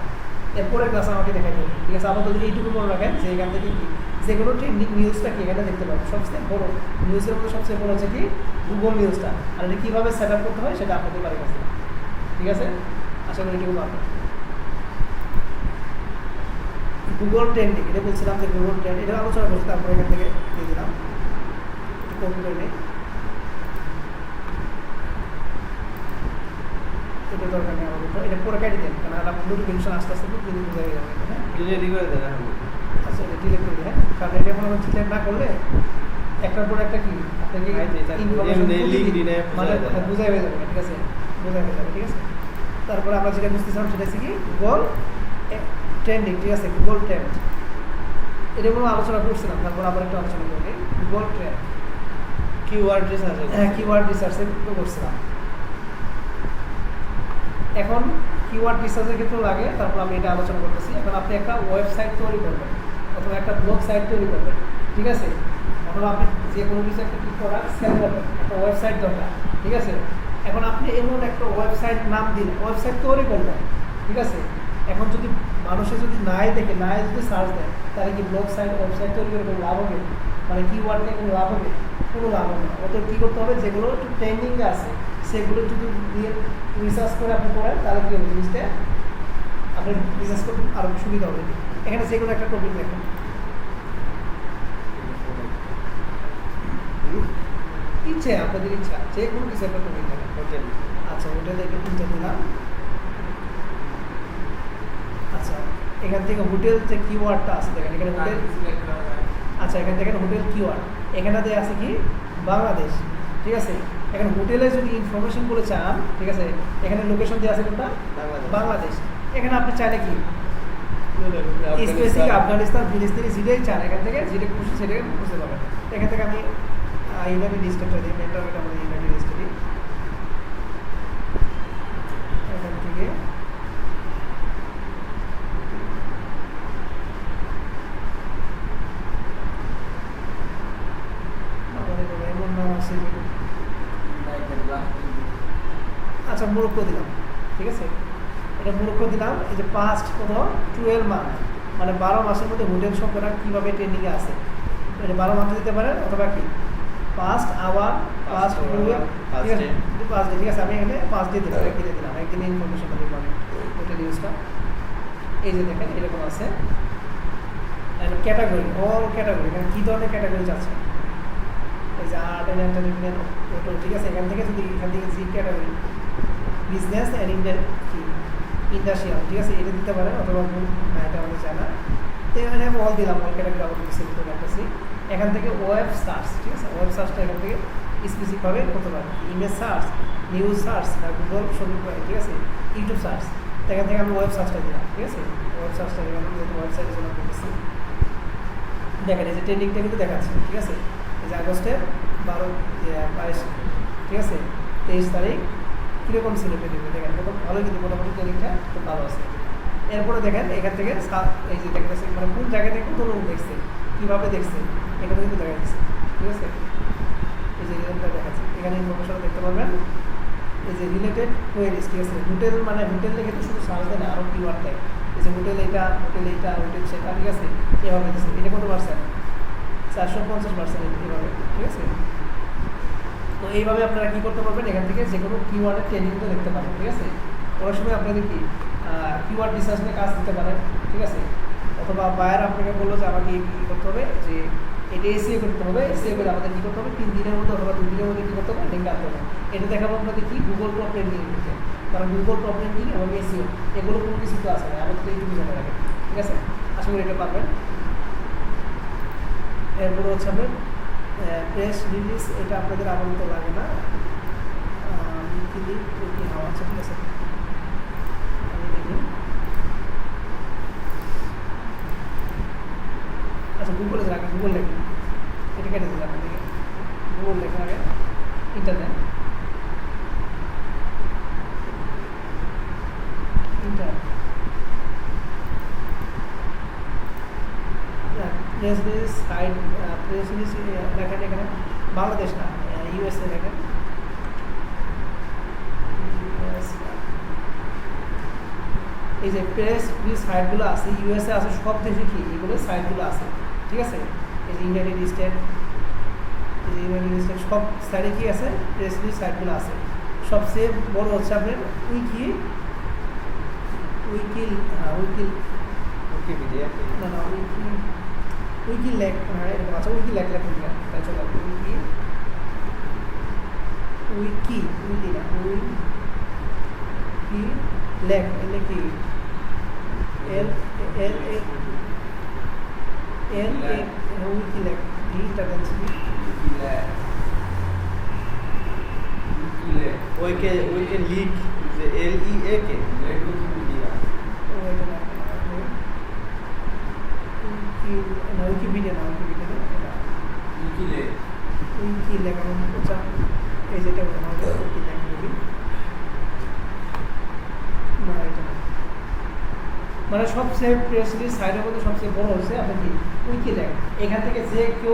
এরপরে ক্লাস আমাকে দেখাই দেবে ঠিক আছে আপাতত এইটুকু মনে রাখেন যে এখান থেকে কি যে কোনো ট্রেন্ডিং নিউজটা কি এখানে দেখতে পাবেন সবচেয়ে বড় নিউজের মধ্যে সবচেয়ে বড় হচ্ছে কি গুগল নিউজটা আর এটা কীভাবে সেট আপ করতে হয় সেটা আপনাদের বাড়ির কাছে ঠিক আছে আশা করি এটুকু পাবেন গুগল ট্রেন্ডিং এটা বলছিলাম যে গুগল ট্রেন্ড এটা আলোচনা করছি তারপরে এখান থেকে দিয়ে দিলাম একটু কপি করে নিই এটা দরকার নেই আমাদের এটা পরে কেটে দেন কারণ আপনার নোটিফিকেশন আস্তে আস্তে খুব যদি বোঝা যাবে হ্যাঁ ডিলিট করে দেন এখন আচ্ছা এটা ডিলিট করে দিই হ্যাঁ কারণ এটা এখন ডিলিট না করলে একটার পর একটা কি আপনাকে ইনফরমেশন মানে বোঝাই হয়ে যাবে ঠিক আছে বোঝাই হয়ে যাবে ঠিক আছে তারপরে আমরা যেটা বুঝতেছিলাম সেটা হচ্ছে কি গুগল ট্রেন্ডিং ঠিক আছে গুগল ট্রেন্ড এটা কোনো আলোচনা করছিলাম তারপর আবার একটু আলোচনা করি গুগল ট্রেন্ড কিওয়ার্ড রিসার্চ হ্যাঁ কিওয়ার্ড রিসার্চের করছিলাম এখন কিওয়ার্ড রিসার্চের ক্ষেত্রে লাগে তারপর আমি এটা আলোচনা করতেছি এখন আপনি একটা ওয়েবসাইট তৈরি করবেন অথবা একটা ব্লগ সাইট তৈরি করবেন ঠিক আছে অথবা আপনি যে কোনো কিছু একটা কি করার সেল করবেন একটা ওয়েবসাইট দরকার ঠিক আছে এখন আপনি এমন একটা ওয়েবসাইট নাম দিন ওয়েবসাইট তৈরি করবেন ঠিক আছে এখন যদি মানুষে যদি নাই দেখে নাই যদি সার্চ দেয় তাহলে কি ব্লগ সাইট ওয়েবসাইট তৈরি করে কোনো লাভ হবে মানে কিওয়ার্ড নিয়ে কোনো লাভ হবে কোনো লাভ হবে না ওদের কী করতে হবে যেগুলো একটু ট্রেন্ডিংয়ে আছে সেগুলো যদি দিয়ে রিসার্চ করে আপনি করেন তাহলে কী হবে জিনিসটা আপনার রিসার্চ করতে আরও সুবিধা হবে এখানে যে কোনো একটা টপিক দেখেন ইচ্ছে আপনাদের ইচ্ছা যে কোনো কিছু একটা টপিক দেখেন হোটেল আচ্ছা হোটেল দেখে তিনটা দিলাম আচ্ছা এখান থেকে হোটেল যে কিওয়ার্ডটা আছে দেখেন এখানে হোটেল আচ্ছা এখানে দেখেন হোটেল কিওয়ার্ড এখানে দিয়ে আছে কি বাংলাদেশ ঠিক আছে এখানে হোটেলে যদি ইনফরমেশন করে চান ঠিক আছে এখানে লোকেশন দিয়ে আছে কোনটা বাংলাদেশ এখানে আপনি চাইলে কি স্পেসিফিক আফগানিস্তান ফিলিস্তিনি যেটাই চান এখান থেকে যেটা খুশি সেটাকে বুঝতে পারবেন এখান থেকে আমি ইউনাইটেড স্টেটটা দিই মেনটা আমাদের ইউনাইটেড স্টেটই এখান থেকে এমন নাম আছে আচ্ছা মোরক্কো দিলাম ঠিক আছে এটা মোরক্কো দিলাম এই যে পাস্ট কত 12 মান্থ মানে 12 মাসের মধ্যে হোটেল সংখ্যাটা কীভাবে ট্রেন্ডিংয়ে আছে এটা 12 মান্থ দিতে পারেন অথবা কি past hour past rule past day। Past day ঠিক আছে আমি এখানে পাস্ট ডে দিলাম একদিনে দিলাম একদিনে ইনফরমেশনটা দিব আমি ওটা নিউজটা এই যে দেখেন এরকম আছে ক্যাটাগরি অল ক্যাটাগরি এখানে কী ধরনের ক্যাটাগরি আছে এই যে আর্ট অ্যান্ড এন্টারটেনমেন্ট টোটাল ঠিক আছে এখান থেকে যদি এখান থেকে জি ক্যাটাগরি বিজনেস অ্যান্ড ইন্ডাস্ট্রিয়াল ঠিক আছে এটা দিতে পারেন অথবা না এটা আমাদের চায় না তো এখানে অল দিলাম অল ক্যাটাগরি আবার সিলেক্ট করে রাখতেছি এখান থেকে ওয়েব সার্চ ঠিক আছে ওয়েব সার্চটা এখান থেকে স্পেসিফিকভাবে করতে পারেন ইমেজ সার্চ নিউজ সার্চ বা গুগল ছবি ঠিক আছে ইউটিউব সার্চ এখান থেকে আমি ওয়েব সার্চটা দিলাম ঠিক আছে ওয়েব সার্চটা দিলাম যেহেতু ওয়েবসাইটের জন্য করতেছি দেখেন এই যে ট্রেন্ডিংটা কিন্তু দেখাচ্ছে ঠিক আছে এই যে আগস্টের 22 ঠিক আছে 23 তারিখ কীরকম ছিল ট্রেনিংটা দেখেন কত ভালো কিন্তু মোটামুটি ট্রেনিংটা খুব ভালো আছে এরপরে দেখেন এখান থেকে এই যে দেখতেছে মানে কোন জায়গা থেকে কত লোক দেখছে কীভাবে দেখছে এখানে কিন্তু দেখা যাচ্ছে ঠিক আছে এই যে রিলেটটা দেখাচ্ছে এখানে ইনফরমেশন দেখতে পারবেন এই যে রিলেটেড কোয়েরিজ ঠিক আছে হোটেল মানে হোটেল থেকে তো শুধু সার্চ দেয় না আরও কিওয়ার্ড দেয় এই যে হোটেল এইটা হোটেল সেটা ঠিক আছে এভাবে দিচ্ছে এটা কত পার্সেন্ট 450% এভাবে ঠিক আছে তো এইভাবে আপনারা কী করতে পারবেন এখান থেকে যে কোনো কিওয়ার্ডের ট্রেনিংটা দেখতে পারেন ঠিক আছে অনেক সময় আপনাদের কি কিওয়ার্ড রিসার্চ নিয়ে কাজ দিতে পারেন ঠিক আছে অথবা বায়ার আপনাকে বললো যে আমাকে কী করতে হবে যে এটা এসিও করতে হবে এসিও করে আমাদের কী করতে হবে 3 দিনের মধ্যে অথবা 2 দিনের মধ্যে কী করতে হবে লিঙ্ক আনতে হবে এটা দেখাবো আপনাদের কি গুগল টপ রেন্ডিং করতে কারণ গুগল টপ রেন্ডিং এবং এসিও এগুলো কোনো কিছু তো আসে না আমাদের এইটুকু জানা রাখেন ঠিক আছে আশা করি এটা পারবেন এরপরে হচ্ছে আপনার প্রেস রিলিজ এটা আপনাদের আপাতত লাগে না লিঙ্কলি কি হওয়া আছে ঠিক আছে আমি দেখি আচ্ছা গুগলে রাখেন গুগল লেখেন এটা কেটে দিলাম আপনাদেরকে গুগল লেখেন আগে internet press release side press release লেখেন এখানে বাংলাদেশ না ইউএসএ লেখেন এই যে প্রেস রিলিজ সাইটগুলো আছে ইউএসএ আছে সব দেশে কি এগুলো সাইটগুলো আছে ঠিক আছে এই যে ইউনাইটেড স্টেট সব সাইডে কি আছে প্রেস রিলিজ সাইটগুলো আছে সবচেয়ে বড় হচ্ছে আপনার উইকিপিডিয়া না না উইকি লেখ এরকম আছে উইকি লেখ লেখুন তাই চলো উইকি না উইকি লেখ এলে কি এল উইকি লেখ ডিটা দেন ওইকে লিক যে LEA কে উইকিপিডিয়া উইকিপিডিয়া না উইকি লেখ আমার আচ্ছা এই যেটা আমাদের উইকি লেখ বলি না এটা না মানে সবচেয়ে প্রেস রিলিজ সাইটের মধ্যে সবচেয়ে বড় হচ্ছে আপনি কি উইকি লেখ এখান থেকে যে কেউ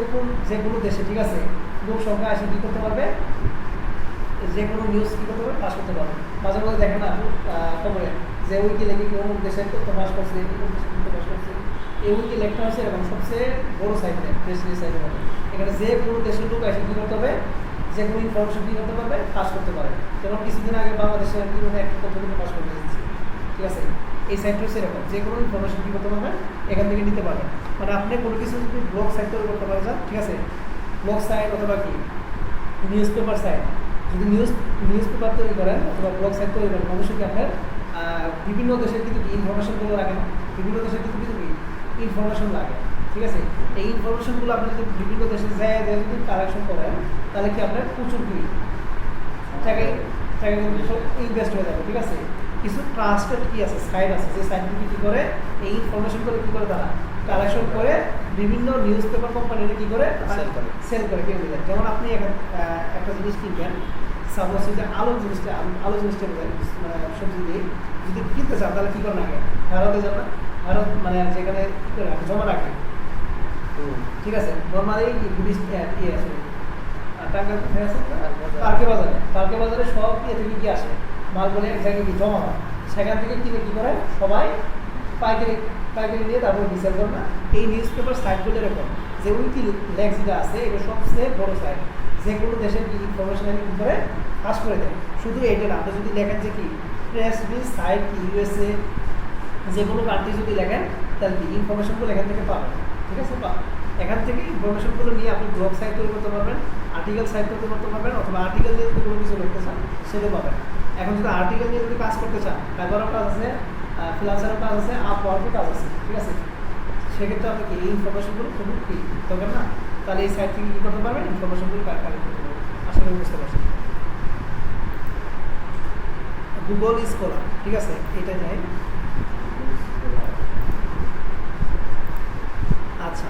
যে কোনো দেশে ঠিক আছে লোক সংখ্যা এসে কী করতে পারবে যে কোনো নিউজ কী করতে পারবে পাস করতে পারবে মাঝে মাঝে দেখেন না খবরে যে উইকি লেখে কেউ দেশের তথ্য পাস করছে পাস করছে এই উইকি লেখটা হচ্ছে এরকম সবচেয়ে বড় সাইট প্রেস রিলিজ সাইটের মধ্যে এখানে যে কোনো দেশের লোক এসে কী করতে হবে যে কোনো ইনফরমেশন কী করতে পারবে পাস করতে পারে যেমন কিছুদিন আগে বাংলাদেশের বিভিন্ন একটা তথ্য কিন্তু পাস করতে দিচ্ছি ঠিক আছে এই সাইটটা হচ্ছে এরকম যে কোনো ইনফরমেশন কী করতে পারবেন এখান থেকে নিতে পারবেন মানে আপনি কোনো কিছু যদি ব্লগ সাইট তৈরি করতে পারেন ঠিক আছে ব্লগ সাইট অথবা কি নিউজ পেপার সাইট যদি নিউজ পেপার তৈরি করেন অথবা ব্লগ সাইট তৈরি করেন অবশ্যই কি আপনার বিভিন্ন দেশের কিন্তু ইনফরমেশনগুলো লাগে না বিভিন্ন দেশের কিন্তু ইনফরমেশন লাগে ঠিক আছে এই ইনফরমেশনগুলো আপনি যদি বিভিন্ন দেশে যায় যদি কালেকশন করেন তাহলে কি আপনার প্রচুর কি টাকা কিন্তু সব ইনভেস্ট হয়ে যাবে ঠিক আছে কিছু ট্রাস্টেড কি আছে সাইট আছে যে সাইটগুলি কী করে এই ইনফরমেশনগুলো কী করে তারা কালেকশন করে বিভিন্ন নিউজ পেপার কোম্পানিরা কী করে সেল করে কিনে দেয় যেমন আপনি একটা জিনিস কিনবেন সাপোজ যে আলু জিনিসটা মানে সবজি দিয়ে যদি কিনতে চান তাহলে কী করেন আগে ভারতে যাবেন ভারত মানে যেখানে কী করে রাখে জমা রাখে ঠিক আছে নর্মালি ইয়ে আছে টাকা কোথায় আছে পার্কে বাজারে সব ইয়ে থেকে কি আসে মালগুলো এক জায়গায় কি জমা হয় সেখান থেকে কিনে কী করে সবাই পাইকারি পাইকারি নিয়ে তারপর রিসেল করো না। এই নিউজ পেপার সাইটগুলো এরকম যে উইকি লেক্স যেটা আছে এটা সবচেয়ে বড় সাইট, যে কোনো দেশের কি ইনফরমেশন করে পাস করে দেয়। শুধু এইটা না, আপনি যদি লেখেন যে কি প্রেস মিল সাইট ইউএসএ যে কোনো কান্ট্রি যদি লেখেন তাহলে কি ইনফরমেশনগুলো এখান থেকে পাবেন, ঠিক আছে? এখান থেকে ইনফরমেশনগুলো নিয়ে আপনি ব্লগ সাইট তৈরি করতে পারবেন, আর্টিকেল সাইট তৈরি করতে পারবেন, অথবা আর্টিকেল নিয়ে যদি কোনো কিছু লিখতে চান সেটা পাবেন। এখন যদি আর্টিকেল নিয়ে যদি কাজ করতে চান, ফাইবারও কাজ আছে, ফ্রিল্যান্সারও কাজ আছে, আপওয়ার্কের কাজ আছে, ঠিক আছে? সেক্ষেত্রে আপনি কি এই ইনফরমেশনগুলো খুবই কি দরকার না, তাহলে এই সাইট থেকে কী করতে পারবেন, ইনফরমেশনগুলো কালেক্ট করতে পারবেন। আশা করি বুঝতে পারছেন। গুগল স্কলার, ঠিক আছে, এটা যাই। আচ্ছা,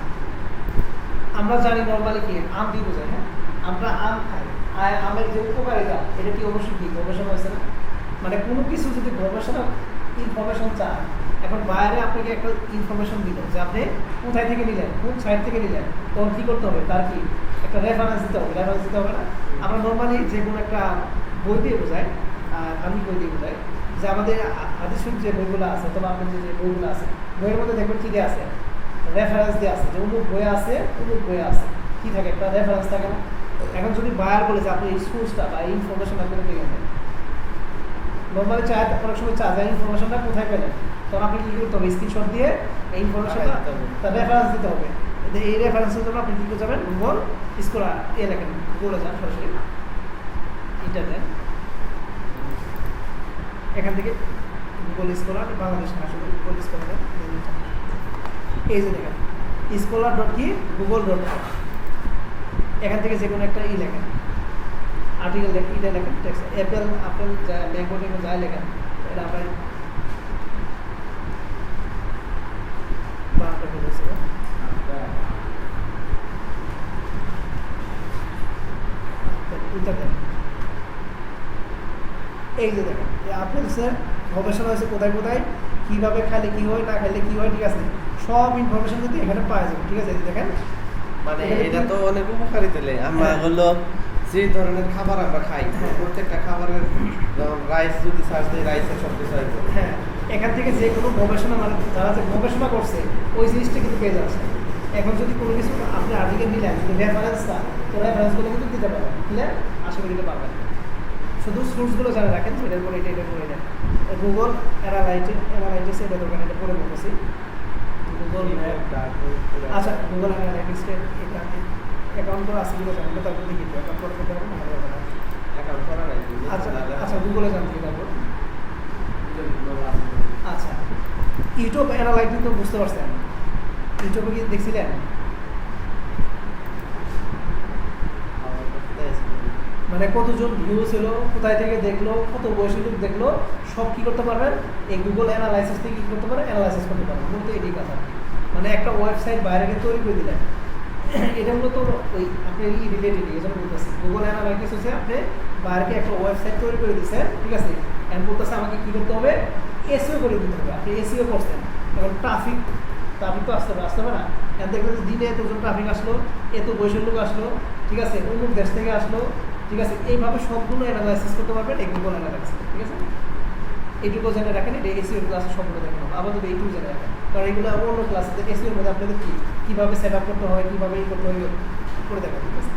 আমরা জানি নর্মালি কি আম দিয়ে বোঝাই, হ্যাঁ আমরা আম খাই, আমের যে উপকারিতা এটা কি অবশ্যই কি গবেষণা হয়েছে না? মানে কোনো কিছু যদি গবেষণা ইনফরমেশন চান, এখন বাইরে আপনাকে একটা ইনফরমেশন দিল যে আপনি কোথায় থেকে নিলেন, কোন সাইট থেকে নিলেন, তখন কী করতে হবে, তার কি একটা রেফারেন্স দিতে হবে, রেফারেন্স দিতে হবে না? আমরা নর্মালি যে কোনো একটা বই দিয়ে বোঝাই, আমি বই দিয়ে বোঝাই যে আমাদের হাদিস যে বইগুলো আছে, অথবা আপনাদের যে বইগুলো আছে, বইয়ের মধ্যে দেখবেন কী দিয়ে আছে, রেফারেন্স দিয়ে আছে, যে অমুক বই আছে, অমুক বই আছে, কী থাকে একটা রেফারেন্স থাকে না? এখন যদি বায়ার বলে যে আপনি এই সোর্সটা বা এই ইনফরমেশনটা করে পেয়ে গেলেন, নর্মালি চায় অনেক সময় চা যায় ইনফরমেশনটা কোথায় পেলেন, তখন আপনি কী করতে হবে, স্ক্রিনশট দিয়ে এই ইনফরমেশনটা তার রেফারেন্স দিতে হবে। এই রেফারেন্সের জন্য আপনি কী করে যাবেন, গুগল স্কলার এ লেখেন, গুগলে যান সরাসরি ইন্টারনেট, এখান থেকে গুগল স্কলার বাংলাদেশ না, আসলে গুগল স্কলার, এই যে দেখেন স্কলার ডট কি google.com, এখান থেকে যে কোনো একটা লেখেন, আর্টিকেল লেখেন, এটা লেখেন, টেক্সট আপেল যা ম্যাঙ্গো টেঙ্গো যাই লেখেন, এটা আপনার বাংলাটা বলেছিল এই যে দেখেন আপেল স্যার গবেষণা হয়েছে কোথায় কোথায়, কীভাবে খাইলে কী হয়, না খাইলে কী হয়, ঠিক আছে? সব ইনফরমেশন কিন্তু এখানে পাওয়া যাবে, ঠিক আছে? দেখেন মানে এটা তো অনেক উপকারী তেলে আমরা হলো যে ধরনের খাবার আমরা খাই, প্রত্যেকটা খাবারের যেমন রাইস যদি সার্চ দিই রাইসের সব কিছু আসবে। হ্যাঁ, এখান থেকে যে কোনো গবেষণা, মানে যারা যে গবেষণা করছে ওই জিনিসটা কিন্তু পেয়ে যাচ্ছে। এখন যদি কোনো কিছু আপনি আর্টিকেল নিলেন, যদি রেফারেন্সটা, তো রেফারেন্সগুলো কিন্তু দিতে পারবেন, বুঝলে আশা করি দিতে পারবেন। শুধু সোর্সগুলো জানা রাখেন, এটার পরে এটা, এটার পরে এটা। গুগল অ্যানালাইটিক্স এটা দোকানে এটা পরে বলছি, গুগল আচ্ছা গুগল অ্যানালাইটিক্সে এটা অ্যাকাউন্ট করা আছে কিনা জানলে তারপর দেখি অ্যাকাউন্ট করতে পারবো না, অ্যাকাউন্ট করা নাই। আচ্ছা আচ্ছা গুগলে জানতে তারপর। আচ্ছা, ইউটিউব অ্যানালাইটিক্স তো বুঝতে পারছেন, ইউটিউবে কি দেখছিলেন? মানে কতজন ভিউ ছিল, কোথায় থেকে দেখলো, কত বয়সী লোক দেখলো, সব কী করতে পারবেন এই গুগল অ্যানালাইসিস থেকে কী করতে পারবেন, অ্যানালাইসিস করতে পারবেন। মূলত এটাই কথা আর কি, মানে একটা ওয়েবসাইট বাইরে থেকে তৈরি করে দিলেন, এটা মূলত ওই আপনি রিলেটেড, এই জন্য বলতেছি গুগল অ্যানালাইটিক্স হচ্ছে আপনি বাইরে একটা ওয়েবসাইট তৈরি করে দিচ্ছেন, ঠিক আছে? এখন বলতেছে আমাকে কী করতে হবে, এসইও করে দিতে হবে। আপনি এসইও করছেন, এখন ট্রাফিক তো আসতে হবে না? এখন দেখবেন যে দিনে এতজন ট্রাফিক আসলো, এত বয়সের লোক আসলো, ঠিক আছে, অমুক দেশ থেকে আসলো, ঠিক আছে? এইভাবে সবগুলো অ্যানালাইসিস করতে পারবেন এই গুগল অ্যানালাইসিস, ঠিক আছে? এইটুকু জেনে রাখেন, এটা এসইও ক্লাসে সবগুলো দেখানো হবে, আবার যদি এইটুকু জেনে রাখেন, কারণ এগুলো অন্য ক্লাসে এসইওর মধ্যে আপনাদের কীভাবে সেট আপ করতে হয়, কীভাবে ই করতে হয় করে দেখান, ঠিক আছে?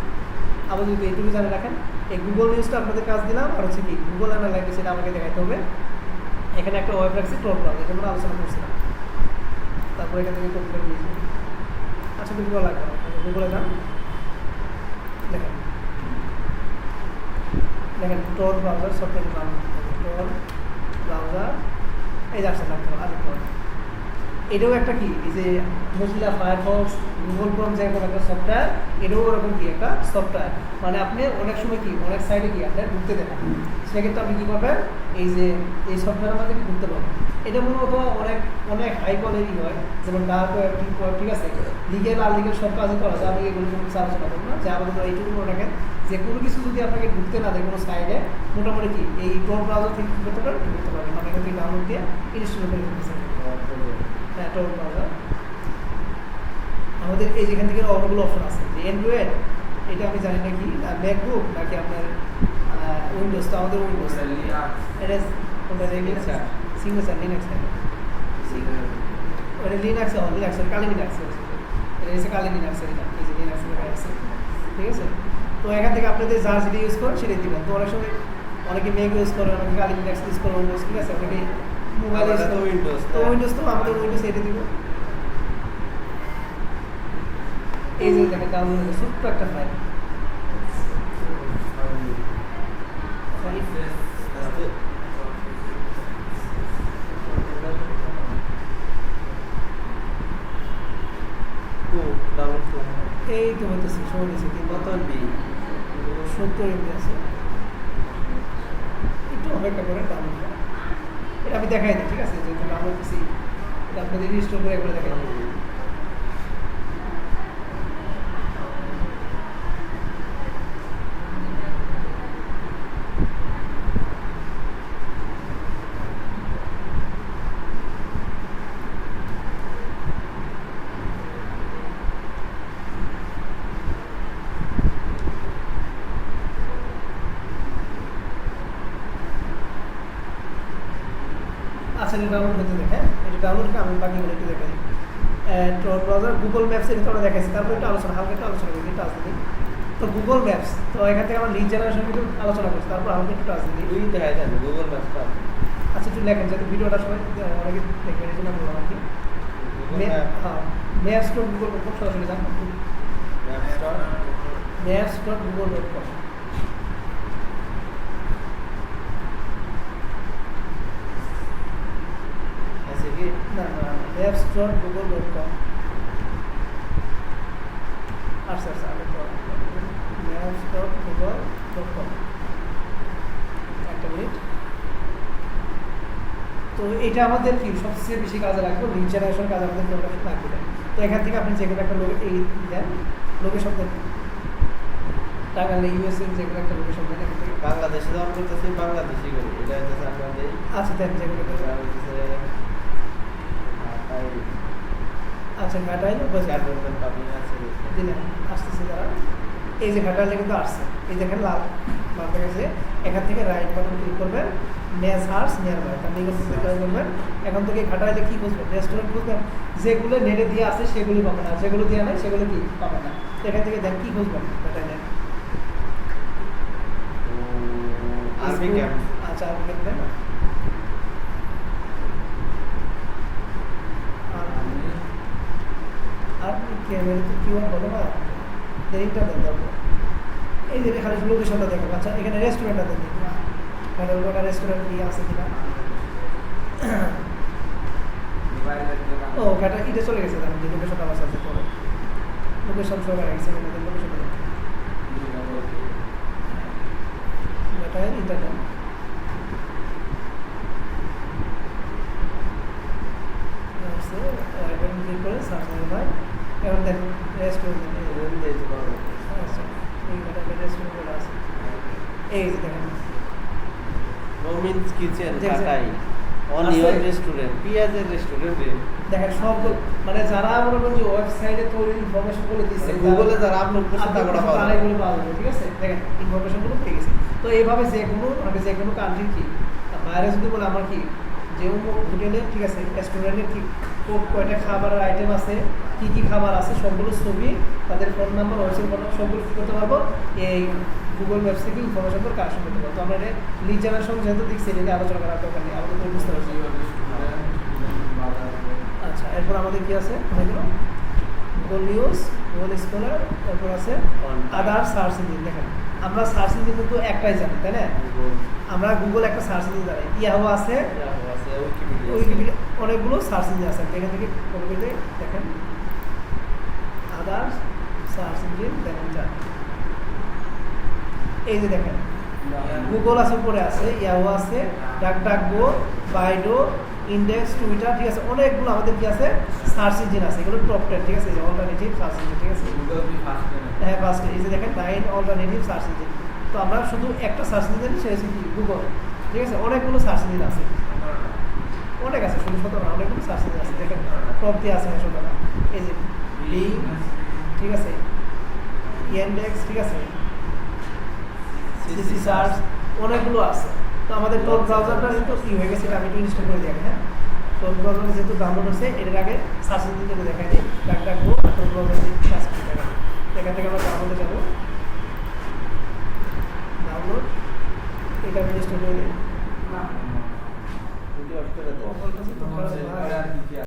আবার যদি এইটুকু জেনে রাখেন, এই গুগল নিউজটা আপনাদের কাজ দিলাম, আর হচ্ছে কি গুগল অ্যানালাইটিক্স সেটা আমাকে দেখাতে হবে। এখানে একটা ওয়েব রাখছি টোল প্লাজা, এটা আমরা আলোচনা করছিলাম, তারপর এখান থেকে করতে নিয়েছি। আচ্ছা গুগল লাগবে না, গুগলে যান, দেখেন দেখেন টোল ব্রাউজার সফটওয়্যার নাম, টোল ব্রাউজার, এই যে আসছে লাগবে আরেকটা, এটাও একটা কি এই যে মোজিলা ফায়ারফক্স, গুগল ক্রোম যে একটা সফটওয়্যার, এটাও ওরকম কি একটা সফটওয়্যার। মানে আপনি অনেক সময় কি অনেক সাইডে গিয়ে আপনার ঢুকতে দেন, সেক্ষেত্রে আপনি কী করবেন, এই যে এই সফটওয়্যারের মধ্যে কি ঢুকতে পারবেন। এটা মূলত অনেক অনেক হাই কোয়ালিটি হয়, যেমন ডার্ক ওয়েব, ডিপ ওয়েব, ঠিক আছে? লিগেল আর লিগেল সব কাজই করা যায়, আমি এগুলো কোনো কিছু আলোচনা করবো না, যে আমাদের এইটুকু মনে রাখেন যে কোনো কিছু যদি আপনাকে ঢুকতে না দেয় কোনো সাইডে, মোটামুটি কি এই টোল ব্রাউজার থেকে কী করতে পারেন, ঢুকতে পারবেন। মানে এখান থেকে ডাউনলোড দিয়ে ইনস্টল করে ফেলতেছেন। হ্যাঁ, টোল ব্রাউজার আমাদের এই যেখান থেকে অনেকগুলো অপশন আছে, যে অ্যান্ড্রয়েড এটা আমি জানি না কি, ম্যাকবুক নাকি আপনার উইন্ডোজ, তো আমাদের উইন্ডোজ, এটা কোনটা সিগনেচার লিনাক্স, ওটা লিনাক্স কালি লিনাক্স এটা হচ্ছে কালি লিনাক্স এটা এই যে লিনাক্স লেখা আছে ঠিক আছে। তো এখান থেকে আপনি যে যার যেটা ইউজ করেন সেটাই দিবেন। তো অনেক সময় অনেকে মেক ইউজ করে, অনেকে কালি লিনাক্স ইউজ করে, উইন্ডোজ ঠিক আছে, অনেকে মোবাইল ইউজ করে উইন্ডোজ, তো উইন্ডোজ তো আমাদের উইন্ডোজ এটা দিব। এই যে দেখেন ডাউনলোড হয়েছে ছোট্ট একটা ফাইল। এই তো হইতেছে সময় নিয়েছে কত এমবি? 70 MB আছে, একটু অপেক্ষা করে ডাউনলোড করা। এটা আমি দেখাই দিই ঠিক আছে, যেহেতু ডাউনলোড করছি এটা আপনাদের রিস্টোর করে এগুলো দেখাই দিই। আচ্ছা এটা ডাউনলোড হতে দেখে, এটা ডাউনলোড করে আমি বাকিগুলো একটু দেখাই। টোর ব্রাউজার গুগল ম্যাপস এটা তো আমরা দেখাইছি, তারপর একটু আলোচনা হালকা একটু আলোচনা করি, টাচ দিই। তো গুগল ম্যাপস, তো এখান থেকে আমরা লিড জেনারেশন কিন্তু আলোচনা করছি, তারপর হালকা একটু টাচ দিই। দুই দেখাই থাকে গুগল ম্যাপটা। আচ্ছা একটু লেখেন যাতে ভিডিওটা সবাই অনেকে দেখবেন, এই জন্য বললাম আর কি। হ্যাঁ maps dot Google dot com সরাসরি যান, maps dot Google dot com. আছে কি? না maps dot Google dot com. আচ্ছা আচ্ছা maps dot Google dot com. একটা মিনিট। তো এটা আমাদের কি সবচেয়ে বেশি কাজে লাগবে, লিড জেনারেশন কাজে আমাদের প্রোডাক্ট লাগবে। তো এখান থেকে আপনি যে কোনো একটা এই দেন লোকেশন দেন, টাঙ্গাইল ইউএসএ যে কোনো একটা লোকেশন দেন এখান থেকে। বাংলাদেশে যখন করতেছি বাংলাদেশি করি, এটা হচ্ছে আপনাদের আচ্ছা দেন যে কোনো একটা। আচ্ছা ঘাটাইলে বসে দিলেন, আসতেছে তারা। এই যে ঘাটাইলে কিন্তু আসছে, এই দেখেন লাল মার্ক গেছে। এখান থেকে রাইট বাটন ক্লিক করবেন, ম্যাচ হার্স নিয়ার বাই তার নিকটে ক্লিক করবেন। এখন থেকে ঘাটাইলে কি খুঁজবেন, রেস্টুরেন্ট খুঁজবেন, যেগুলো নেটে দিয়ে আছে সেগুলি পাবেন, আর যেগুলো দিয়ে নাই সেগুলো কি পাবেন না। তো এখান থেকে দেন কি খুঁজবেন ঘাটাইলে। আরবি ক্যাম্প। আচ্ছা আরবি ক্যাম্প দেন। আর ক্যামেরা তো কিউ আর বলো না, এইটা দেন তারপর। এই যে এখানে লোকেশনটা দেখেন। আচ্ছা এখানে রেস্টুরেন্টটা দেখেন, খাটালগোটা রেস্টুরেন্ট কি আছে কিনা। ও ঘাটা এটা চলে গেছে, দেখেন যে লোকেশনটা আমার সাথে পড়ে লোকেশন শো করা গেছে, এখানে লোকেশনটা দেখেন ঘাটায় ইন্টারনেট। ক্লিক করে সার্চ করে এখন দেখেন রেস্টুরেন্ট। আচ্ছা এই ঘাটায় রেস্টুরেন্ট আছে, এই যে দেখেন রোমিনস কিচেন দেখছেন? কাটাই অনিয়ন রেস্টুরেন্ট, পিয়াজের রেস্টুরেন্ট। দেখেন সব মানে যারা মনে করেন যে ওয়েবসাইটে তৈরি ইনফরমেশন গুলো দিচ্ছে, গুগলে যারা আপলোড করছে তাগুলো পাওয়া তারা যায়। এগুলো পাওয়া যাবে ঠিক আছে। দেখেন ইনফরমেশন গুলো পেয়ে গেছে। তো এইভাবে যে কোনো মানে যে কোনো কান্ট্রি কি বাইরে যদি বলে আমার কি যে হোটেলে ঠিক আছে রেস্টুরেন্টে ঠিক কয়টা খাবারের আইটেম আছে, কি কি খাবার আছে সবগুলো ছবি, তাদের phone number, website phone number সবগুলো কি করতে পারবো এই গুগল ম্যাপস থেকে ইনফরমেশন করে কালেকশন করতে পারবো। তো আমরা লিড জেনারেশন যেহেতু দেখছি এটা আলোচনা করার দরকার নেই, আমাদের তো বুঝতে পারছি। আচ্ছা এরপর আমাদের কি আছে অনেকগুলো গুগল নিউজ, গুগল স্কলার, তারপর আছে আদার সার্চ ইঞ্জিন। দেখেন আমরা সার্চ ইঞ্জিন কিন্তু একটাই জানি তাই না, আমরা গুগল একটা সার্চ ইঞ্জিন জানি, ইয়াহু আছে, উইকিপিডিয়া, অনেকগুলো সার্চ ইঞ্জিন আছে। এখান থেকে করবে দেখেন আদার সার্চ ইঞ্জিন দেখেন যান, এই যে দেখেন গুগল আছে, উপরে আছে ইয়াহু আছে, ডাকডাকগো, বাইডো, ইন্ডেক্স, টুইটার ঠিক আছে, অনেকগুলো আমাদের কি আছে সার্চ ইঞ্জিন আছে। এগুলো টপ 10 ঠিক আছে, এই যে অল্টারনেটিভ সার্চ ইঞ্জিন ঠিক আছে। হ্যাঁ ফার্স্ট এই যে দেখেন 9 অল্টারনেটিভ সার্চ ইঞ্জিন। তো আমরা শুধু একটা সার্চ ইঞ্জিন সেটা হচ্ছে কি গুগল ঠিক আছে। অনেকগুলো সার্চ ইঞ্জিন আছে, অনেক আছে, শুধু 17 অনেকগুলো সার্চ ইঞ্জিন আছে। দেখেন টপ দিয়ে আছে 17টা, এই যে বিং ঠিক আছে, ইন্ডেক্স ঠিক আছে, সিসি সার্চ, অনেকগুলো আছে। তো আমাদের টপ ব্রাউজারটা একটু কি হয়ে গেছে, আমি একটু ইনস্টল করে দিই। হ্যাঁ তো ব্রাউজারে যেহেতু ডাউনলোড হচ্ছে এটার আগে সার্চ ইঞ্জিন থেকে দেখাই দিই ডাক ডাকবো তোর ব্রাউজারে কাজ করতে এখান থেকে আমরা